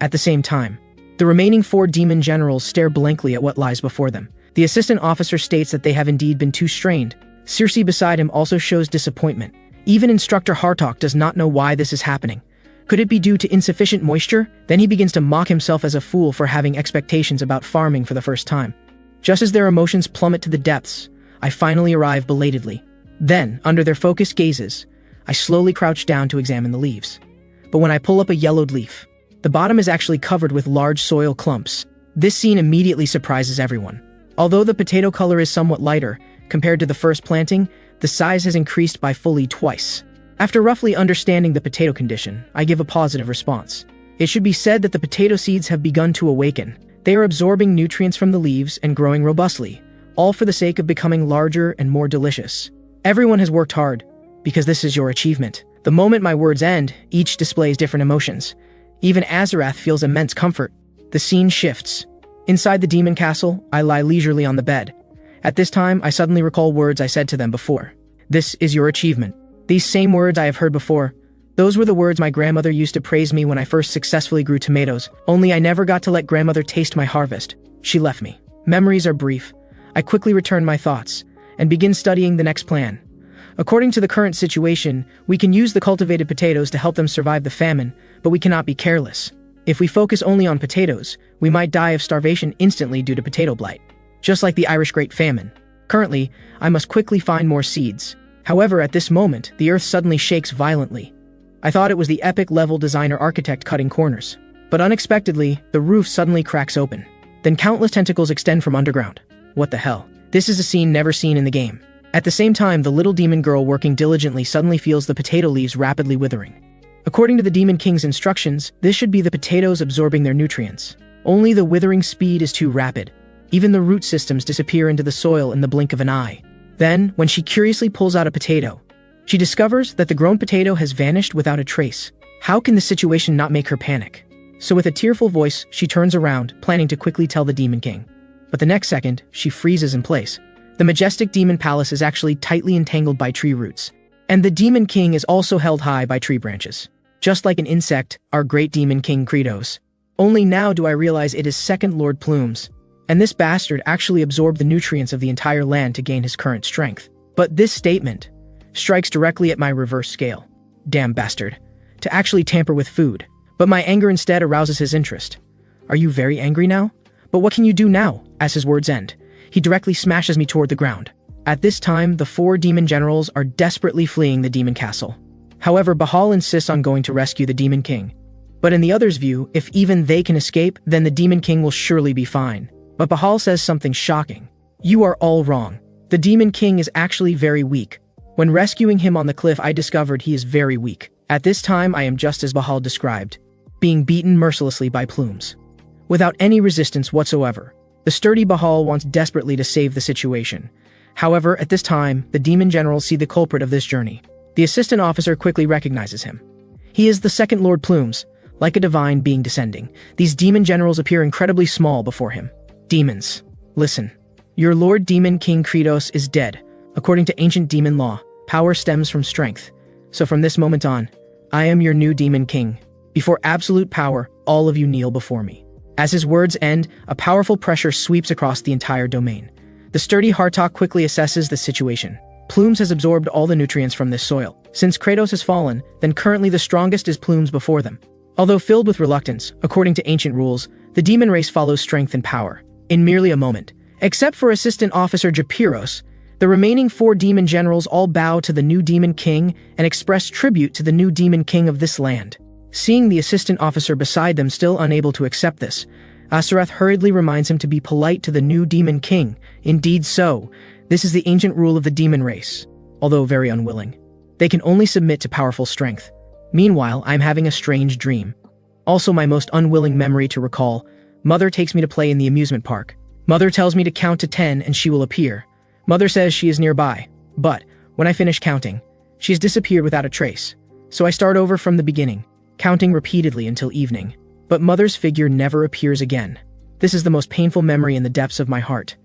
At the same time, the remaining 4 demon generals stare blankly at what lies before them. The assistant officer states that they have indeed been too strained. Circe beside him also shows disappointment. Even Instructor Hartok does not know why this is happening. Could it be due to insufficient moisture? Then he begins to mock himself as a fool for having expectations about farming for the first time. Just as their emotions plummet to the depths, I finally arrive belatedly. Then, under their focused gazes, I slowly crouch down to examine the leaves. But when I pull up a yellowed leaf, the bottom is actually covered with large soil clumps. This scene immediately surprises everyone. Although the potato color is somewhat lighter, compared to the first planting, the size has increased by fully twice. After roughly understanding the potato condition, I give a positive response. It should be said that the potato seeds have begun to awaken. They are absorbing nutrients from the leaves and growing robustly, all for the sake of becoming larger and more delicious. Everyone has worked hard, because this is your achievement. The moment my words end, each displays different emotions. Even Azarath feels immense comfort. The scene shifts. Inside the demon castle, I lie leisurely on the bed. At this time, I suddenly recall words I said to them before. This is your achievement. These same words I have heard before. Those were the words my grandmother used to praise me when I first successfully grew tomatoes, only I never got to let grandmother taste my harvest. She left me. Memories are brief. I quickly return my thoughts, and begin studying the next plan. According to the current situation, we can use the cultivated potatoes to help them survive the famine, but we cannot be careless. If we focus only on potatoes, we might die of starvation instantly due to potato blight. Just like the Irish Great Famine. Currently, I must quickly find more seeds. However, at this moment, the earth suddenly shakes violently. I thought it was the epic level designer architect cutting corners. But unexpectedly, the roof suddenly cracks open. Then countless tentacles extend from underground. What the hell? This is a scene never seen in the game. At the same time, the little demon girl working diligently suddenly feels the potato leaves rapidly withering. According to the Demon King's instructions, this should be the potatoes absorbing their nutrients. Only the withering speed is too rapid. Even the root systems disappear into the soil in the blink of an eye. Then, when she curiously pulls out a potato, she discovers that the grown potato has vanished without a trace. How can the situation not make her panic? So with a tearful voice, she turns around, planning to quickly tell the Demon King. But the next second, she freezes in place. The majestic demon palace is actually tightly entangled by tree roots. And the Demon King is also held high by tree branches. Just like an insect, our great Demon King Kratos. Only now do I realize it is Second Lord Plumes. And this bastard actually absorbed the nutrients of the entire land to gain his current strength. But this statement strikes directly at my reverse scale. Damn bastard. To actually tamper with food. But my anger instead arouses his interest. Are you very angry now? But what can you do now? As his words end, he directly smashes me toward the ground. At this time, the 4 demon generals are desperately fleeing the demon castle. However, Bahal insists on going to rescue the Demon King. But in the others' view, if even they can escape, then the Demon King will surely be fine. But Bahal says something shocking. You are all wrong. The Demon King is actually very weak. When rescuing him on the cliff, I discovered he is very weak. At this time, I am just as Bahal described, being beaten mercilessly by Plumes. Without any resistance whatsoever. The sturdy Bahal wants desperately to save the situation. However, at this time, the demon generals see the culprit of this journey. The assistant officer quickly recognizes him. He is the Second Lord Plumes, like a divine being descending. These demon generals appear incredibly small before him. Demons, listen. Your Lord Demon King Kratos is dead. According to ancient demon law, power stems from strength. So from this moment on, I am your new Demon King. Before absolute power, all of you kneel before me. As his words end, a powerful pressure sweeps across the entire domain. The sturdy Hartok quickly assesses the situation. Plumes has absorbed all the nutrients from this soil. Since Kratos has fallen, then currently the strongest is Plumes before them. Although filled with reluctance, according to ancient rules, the demon race follows strength and power. In merely a moment. Except for Assistant Officer Japiros, the remaining 4 demon generals all bow to the new Demon King and express tribute to the new Demon King of this land. Seeing the assistant officer beside them still unable to accept this, Asarath hurriedly reminds him to be polite to the new Demon King. Indeed so, this is the ancient rule of the demon race. Although very unwilling, they can only submit to powerful strength. Meanwhile, I'm having a strange dream. Also my most unwilling memory to recall, Mother takes me to play in the amusement park. Mother tells me to count to 10 and she will appear. Mother says she is nearby, but when I finish counting, she has disappeared without a trace. So I start over from the beginning, counting repeatedly until evening. But Mother's figure never appears again. This is the most painful memory in the depths of my heart.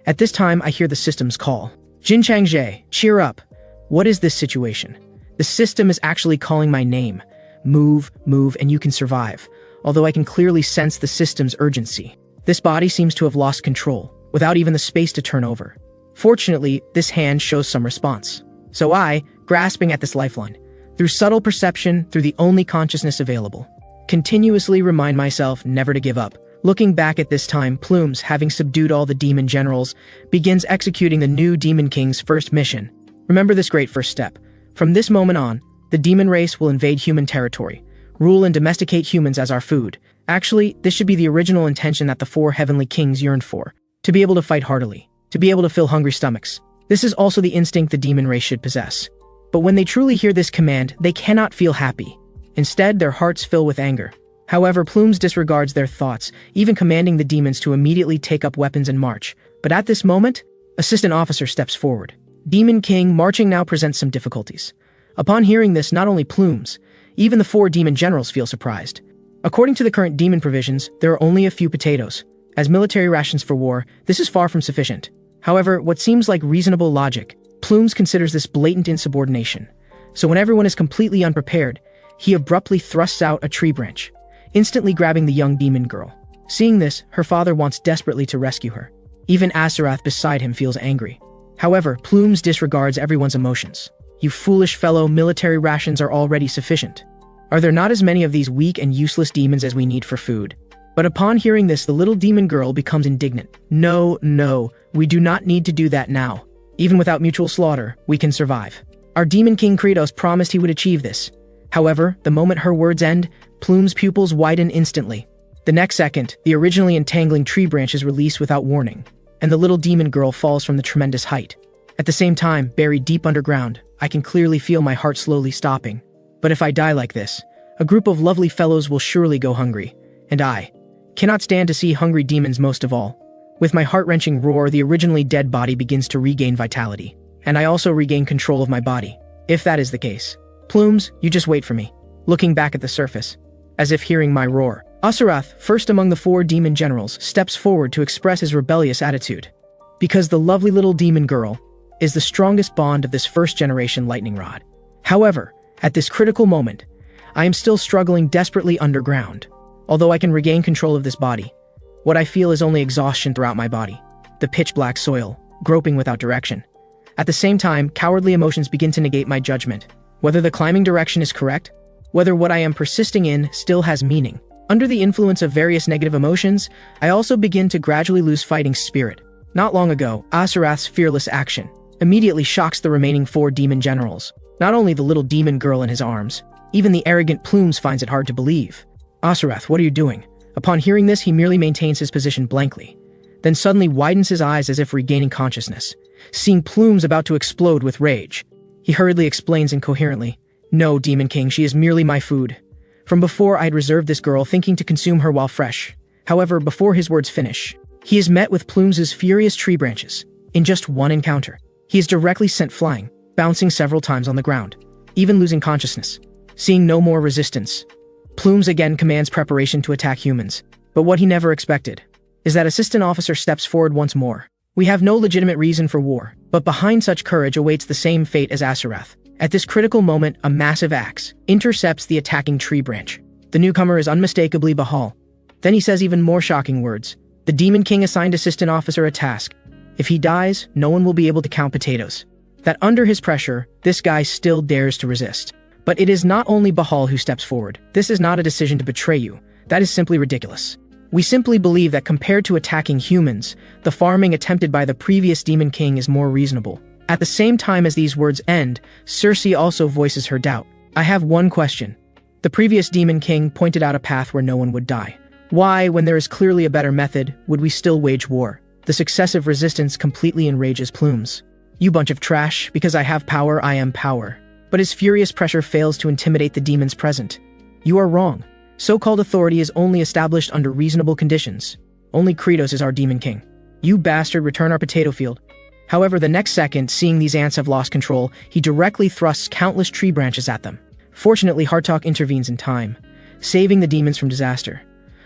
At this time, I hear the system's call. Jin Changzhe, cheer up. What is this situation? The system is actually calling my name. Move, and you can survive. although I can clearly sense the system's urgency. This body seems to have lost control, without even the space to turn over. Fortunately, this hand shows some response. So I, grasping at this lifeline, through subtle perception, through the only consciousness available, continuously remind myself never to give up. Looking back at this time, Plumes, having subdued all the demon generals, begins executing the new Demon King's first mission. Remember this great first step. From this moment on, the demon race will invade human territory, rule and domesticate humans as our food. Actually, this should be the original intention that the 4 heavenly kings yearned for. To be able to fight heartily, to be able to fill hungry stomachs. This is also the instinct the demon race should possess. But when they truly hear this command, they cannot feel happy. Instead, their hearts fill with anger. However, Plumes disregards their thoughts, even commanding the demons to immediately take up weapons and march. But at this moment, Assistant Officer steps forward. Demon King marching now presents some difficulties. Upon hearing this, not only Plumes, even the 4 demon generals feel surprised. According to the current demon provisions, there are only a few potatoes. As military rations for war, this is far from sufficient. However, what seems like reasonable logic, Plumes considers this blatant insubordination. So when everyone is completely unprepared, he abruptly thrusts out a tree branch, instantly grabbing the young demon girl. Seeing this, her father wants desperately to rescue her. Even Asarath beside him feels angry. However, Plumes disregards everyone's emotions. You foolish fellow, military rations are already sufficient. Are there not as many of these weak and useless demons as we need for food? But upon hearing this, the little demon girl becomes indignant. No, we do not need to do that now. Even without mutual slaughter, we can survive. Our Demon King Kratos promised he would achieve this. However, the moment her words end, Plume's pupils widen instantly. The next second, the originally entangling tree branch is released without warning, and the little demon girl falls from the tremendous height. At the same time, buried deep underground, I can clearly feel my heart slowly stopping. But if I die like this, a group of lovely fellows will surely go hungry, and I cannot stand to see hungry demons most of all. With my heart-wrenching roar, the originally dead body begins to regain vitality, and I also regain control of my body. If that is the case, Plumes, you just wait for me. Looking back at the surface, as if hearing my roar, Asarath, first among the 4 demon generals, steps forward to express his rebellious attitude. Because the lovely little demon girl is the strongest bond of this first-generation lightning rod. However, at this critical moment, I am still struggling desperately underground. Although I can regain control of this body, what I feel is only exhaustion throughout my body. The pitch-black soil, groping without direction. At the same time, cowardly emotions begin to negate my judgment. Whether the climbing direction is correct, whether what I am persisting in still has meaning. Under the influence of various negative emotions, I also begin to gradually lose fighting spirit. Not long ago, Asarath's fearless action immediately shocks the remaining 4 demon generals. Not only the little demon girl in his arms, even the arrogant Plumes finds it hard to believe. Asarath, what are you doing? Upon hearing this, he merely maintains his position blankly, then suddenly widens his eyes as if regaining consciousness. Seeing Plumes about to explode with rage, he hurriedly explains incoherently, "No, Demon King, she is merely my food. From before, I'd reserved this girl, thinking to consume her while fresh." However, before his words finish, he is met with Plumes' furious tree branches. In just one encounter, he is directly sent flying, bouncing several times on the ground, even losing consciousness. Seeing no more resistance, Plumes again commands preparation to attack humans. But what he never expected is that Assistant Officer steps forward once more. We have no legitimate reason for war, but behind such courage awaits the same fate as Asarath. At this critical moment, a massive axe intercepts the attacking tree branch. The newcomer is unmistakably Bahal. Then he says even more shocking words. The Demon King assigned Assistant Officer a task. If he dies, no one will be able to count potatoes. That under his pressure, this guy still dares to resist. But it is not only Bahal who steps forward. This is not a decision to betray you. That is simply ridiculous. We simply believe that compared to attacking humans, the farming attempted by the previous Demon King is more reasonable. At the same time as these words end, Circe also voices her doubt. I have one question. The previous Demon King pointed out a path where no one would die. Why, when there is clearly a better method, would we still wage war? The successive resistance completely enrages Plumes. You bunch of trash, because I have power, I am power. But his furious pressure fails to intimidate the demons present. You are wrong. So-called authority is only established under reasonable conditions. Only Kratos is our Demon King. You bastard, return our potato field. However, the next second, seeing these ants have lost control, he directly thrusts countless tree branches at them. Fortunately, Hartok intervenes in time, saving the demons from disaster.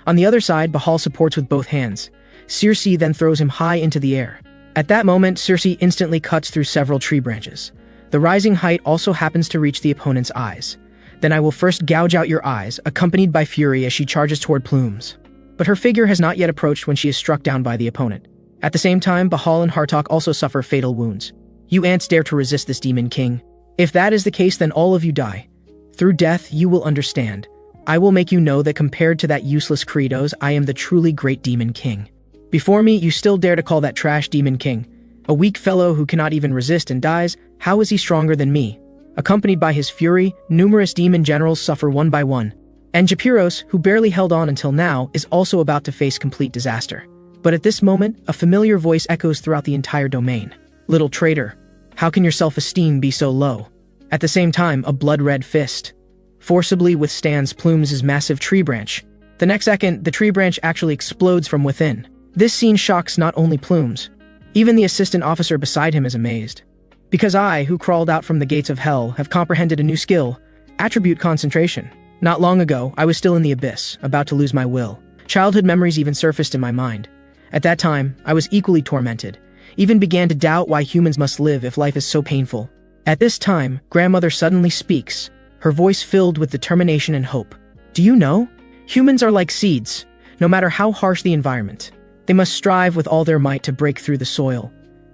On the other side, Bahal supports with both hands. Circe then throws him high into the air. At that moment, Circe instantly cuts through several tree branches. The rising height also happens to reach the opponent's eyes. Then I will first gouge out your eyes, accompanied by fury as she charges toward Plumes. But her figure has not yet approached when she is struck down by the opponent. At the same time, Bahal and Hartok also suffer fatal wounds. You ants dare to resist this Demon King. If that is the case, then all of you die. Through death, you will understand. I will make you know that compared to that useless Kratos, I am the truly great Demon King. Before me, you still dare to call that trash Demon King. A weak fellow who cannot even resist and dies, how is he stronger than me? Accompanied by his fury, numerous demon generals suffer one by one. And Japiros, who barely held on until now, is also about to face complete disaster. But at this moment, a familiar voice echoes throughout the entire domain. Little traitor, how can your self-esteem be so low? At the same time, a blood-red fist forcibly withstands Plumes' massive tree branch. The next second, the tree branch actually explodes from within. This scene shocks not only Plumes. Even the assistant officer beside him is amazed. Because I, who crawled out from the gates of hell, have comprehended a new skill, attribute concentration. Not long ago, I was still in the abyss, about to lose my will. Childhood memories even surfaced in my mind. At that time, I was equally tormented, even began to doubt why humans must live if life is so painful. At this time, grandmother suddenly speaks, her voice filled with determination and hope. Do you know? Humans are like seeds. No matter how harsh the environment, they must strive with all their might to break through the soil,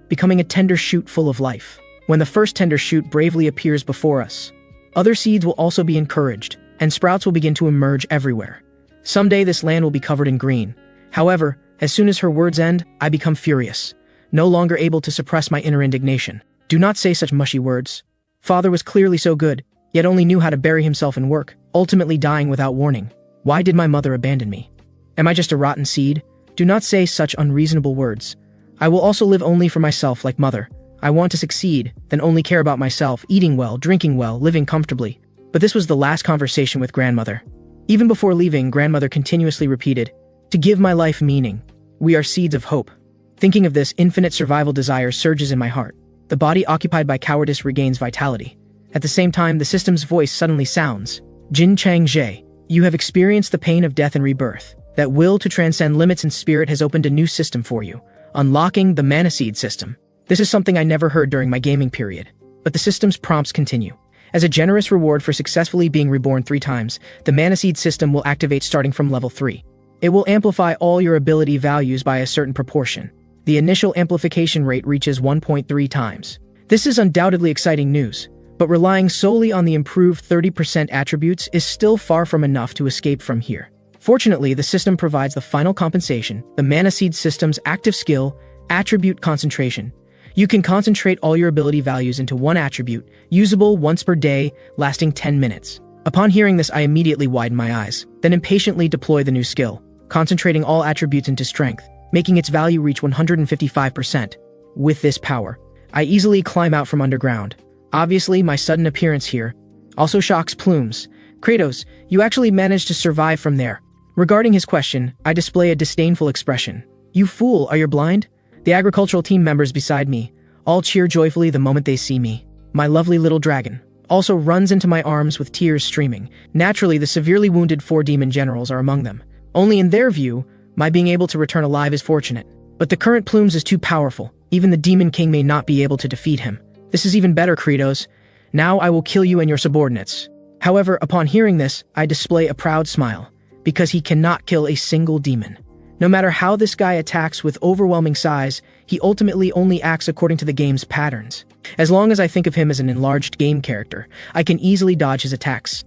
becoming a tender shoot full of life. When the first tender shoot bravely appears before us, other seeds will also be encouraged, and sprouts will begin to emerge everywhere. Someday this land will be covered in green. However, as soon as her words end, I become furious, no longer able to suppress my inner indignation. Do not say such mushy words. Father was clearly so good, yet only knew how to bury himself in work, ultimately dying without warning. Why did my mother abandon me? Am I just a rotten seed? Do not say such unreasonable words. I will also live only for myself like mother. I want to succeed, then only care about myself, eating well, drinking well, living comfortably. But this was the last conversation with grandmother. Even before leaving, grandmother continuously repeated, to give my life meaning. We are seeds of hope. Thinking of this, infinite survival desire surges in my heart. The body occupied by cowardice regains vitality. At the same time, the system's voice suddenly sounds. Jin Chang Zhe, you have experienced the pain of death and rebirth. That will to transcend limits and spirit has opened a new system for you, unlocking the Mana Seed system. This is something I never heard during my gaming period, but the system's prompts continue. As a generous reward for successfully being reborn 3 times, the Mana Seed system will activate starting from level 3. It will amplify all your ability values by a certain proportion. The initial amplification rate reaches 1.3 times. This is undoubtedly exciting news, but relying solely on the improved 30% attributes is still far from enough to escape from here. Fortunately, the system provides the final compensation, the Mana Seed system's active skill, attribute concentration. You can concentrate all your ability values into one attribute, usable once per day, lasting 10 minutes. Upon hearing this, I immediately widen my eyes, then impatiently deploy the new skill, concentrating all attributes into strength, making its value reach 155%. With this power, I easily climb out from underground. Obviously, my sudden appearance here also shocks Plumes. Kratos, you actually managed to survive from there. Regarding his question, I display a disdainful expression. You fool, are you blind? The agricultural team members beside me all cheer joyfully the moment they see me. My lovely little dragon also runs into my arms with tears streaming. Naturally, the severely wounded 4 demon generals are among them. Only in their view, my being able to return alive is fortunate. But the current Plumes is too powerful. Even the Demon King may not be able to defeat him. This is even better, Kratos. Now I will kill you and your subordinates. However, upon hearing this, I display a proud smile, because he cannot kill a single demon. No matter how this guy attacks with overwhelming size, he ultimately only acts according to the game's patterns. As long as I think of him as an enlarged game character, I can easily dodge his attacks.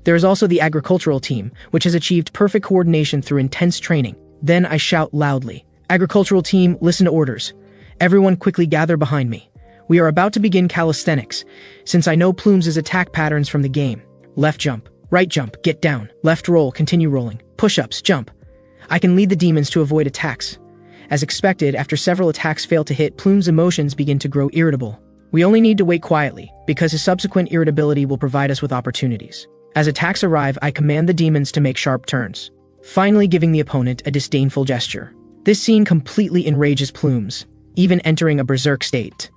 There is also the agricultural team, which has achieved perfect coordination through intense training. Then I shout loudly, "Agricultural team, listen to orders. Everyone quickly gather behind me. We are about to begin calisthenics, since I know Plumes' attack patterns from the game. Left jump, right jump, get down, left roll, continue rolling, push-ups, jump. I can lead the demons to avoid attacks." As expected, after several attacks fail to hit, Plumes' emotions begin to grow irritable. We only need to wait quietly, because his subsequent irritability will provide us with opportunities. As attacks arrive, I command the demons to make sharp turns, finally giving the opponent a disdainful gesture. This scene completely enrages Plumes, even entering a berserk state.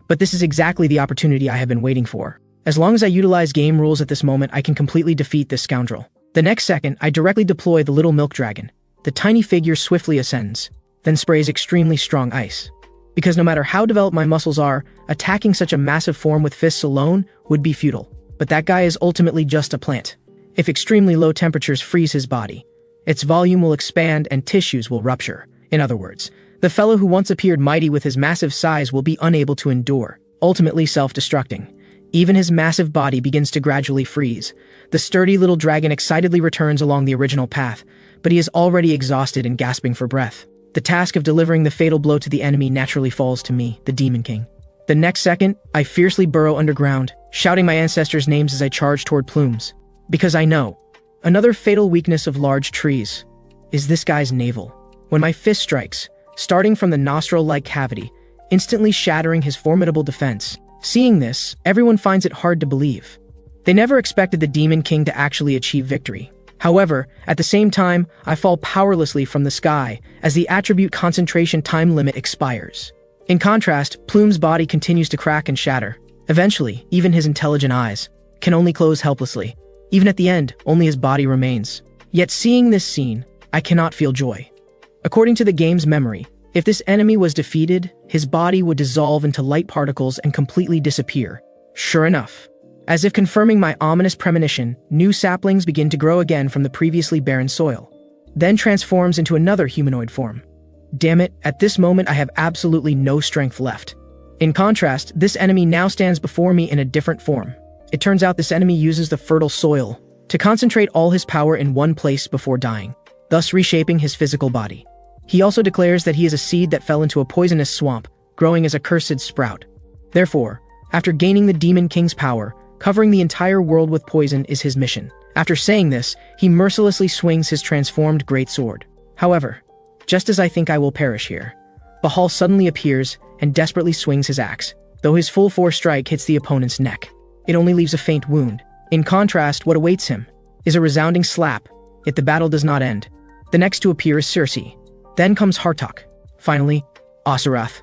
But this is exactly the opportunity I have been waiting for. As long as I utilize game rules at this moment, I can completely defeat this scoundrel. The next second, I directly deploy the little milk dragon. The tiny figure swiftly ascends, then sprays extremely strong ice. Because no matter how developed my muscles are, attacking such a massive form with fists alone would be futile. But that guy is ultimately just a plant. If extremely low temperatures freeze his body, its volume will expand and tissues will rupture. In other words, the fellow who once appeared mighty with his massive size will be unable to endure, ultimately self-destructing. Even his massive body begins to gradually freeze. The sturdy little dragon excitedly returns along the original path, but he is already exhausted and gasping for breath. The task of delivering the fatal blow to the enemy naturally falls to me, the Demon King. The next second, I fiercely burrow underground, shouting my ancestors' names as I charge toward Plumes. Because I know, another fatal weakness of large trees is this guy's navel. When my fist strikes, starting from the nostril-like cavity, instantly shattering his formidable defense. Seeing this, everyone finds it hard to believe. They never expected the Demon King to actually achieve victory. However, at the same time, I fall powerlessly from the sky as the attribute concentration time limit expires. In contrast, Plume's body continues to crack and shatter. Eventually, even his intelligent eyes can only close helplessly. Even at the end, only his body remains. Yet seeing this scene, I cannot feel joy. According to the game's memory, if this enemy was defeated, his body would dissolve into light particles and completely disappear. Sure enough, as if confirming my ominous premonition, new saplings begin to grow again from the previously barren soil, then transforms into another humanoid form. Damn it, at this moment I have absolutely no strength left. In contrast, this enemy now stands before me in a different form. It turns out this enemy uses the fertile soil to concentrate all his power in one place before dying, thus reshaping his physical body. He also declares that he is a seed that fell into a poisonous swamp, growing as a cursed sprout. Therefore, after gaining the Demon King's power, covering the entire world with poison is his mission. After saying this, he mercilessly swings his transformed great sword. However, just as I think I will perish here, Bahal suddenly appears and desperately swings his axe. Though his full force strike hits the opponent's neck, it only leaves a faint wound. In contrast, what awaits him is a resounding slap, yet the battle does not end. The next to appear is Circe. Then comes Hartok. Finally, Asurath.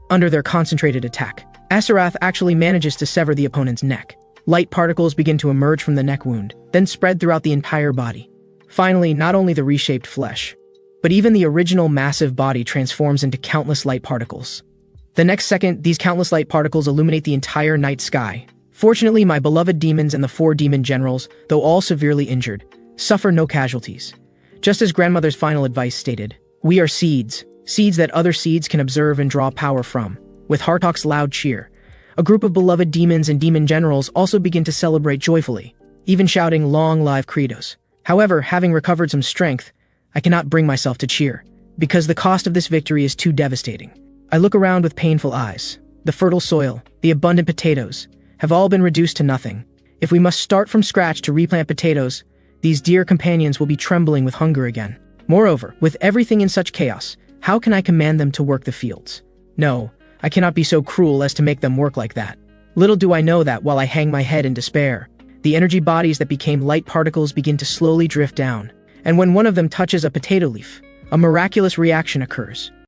Under their concentrated attack, Asurath actually manages to sever the opponent's neck. Light particles begin to emerge from the neck wound, then spread throughout the entire body. Finally, not only the reshaped flesh, but even the original massive body transforms into countless light particles. The next second, these countless light particles illuminate the entire night sky. Fortunately, my beloved demons and the 4 demon generals, though all severely injured, suffer no casualties. Just as grandmother's final advice stated, we are seeds, seeds that other seeds can observe and draw power from. With Hartok's loud cheer, a group of beloved demons and demon generals also begin to celebrate joyfully, even shouting long live credos. However, having recovered some strength, I cannot bring myself to cheer, because the cost of this victory is too devastating. I look around with painful eyes. The fertile soil, the abundant potatoes, have all been reduced to nothing. If we must start from scratch to replant potatoes, these dear companions will be trembling with hunger again. Moreover, with everything in such chaos, how can I command them to work the fields? No, I cannot be so cruel as to make them work like that. Little do I know that while I hang my head in despair, the energy bodies that became light particles begin to slowly drift down. And when one of them touches a potato leaf, a miraculous reaction occurs.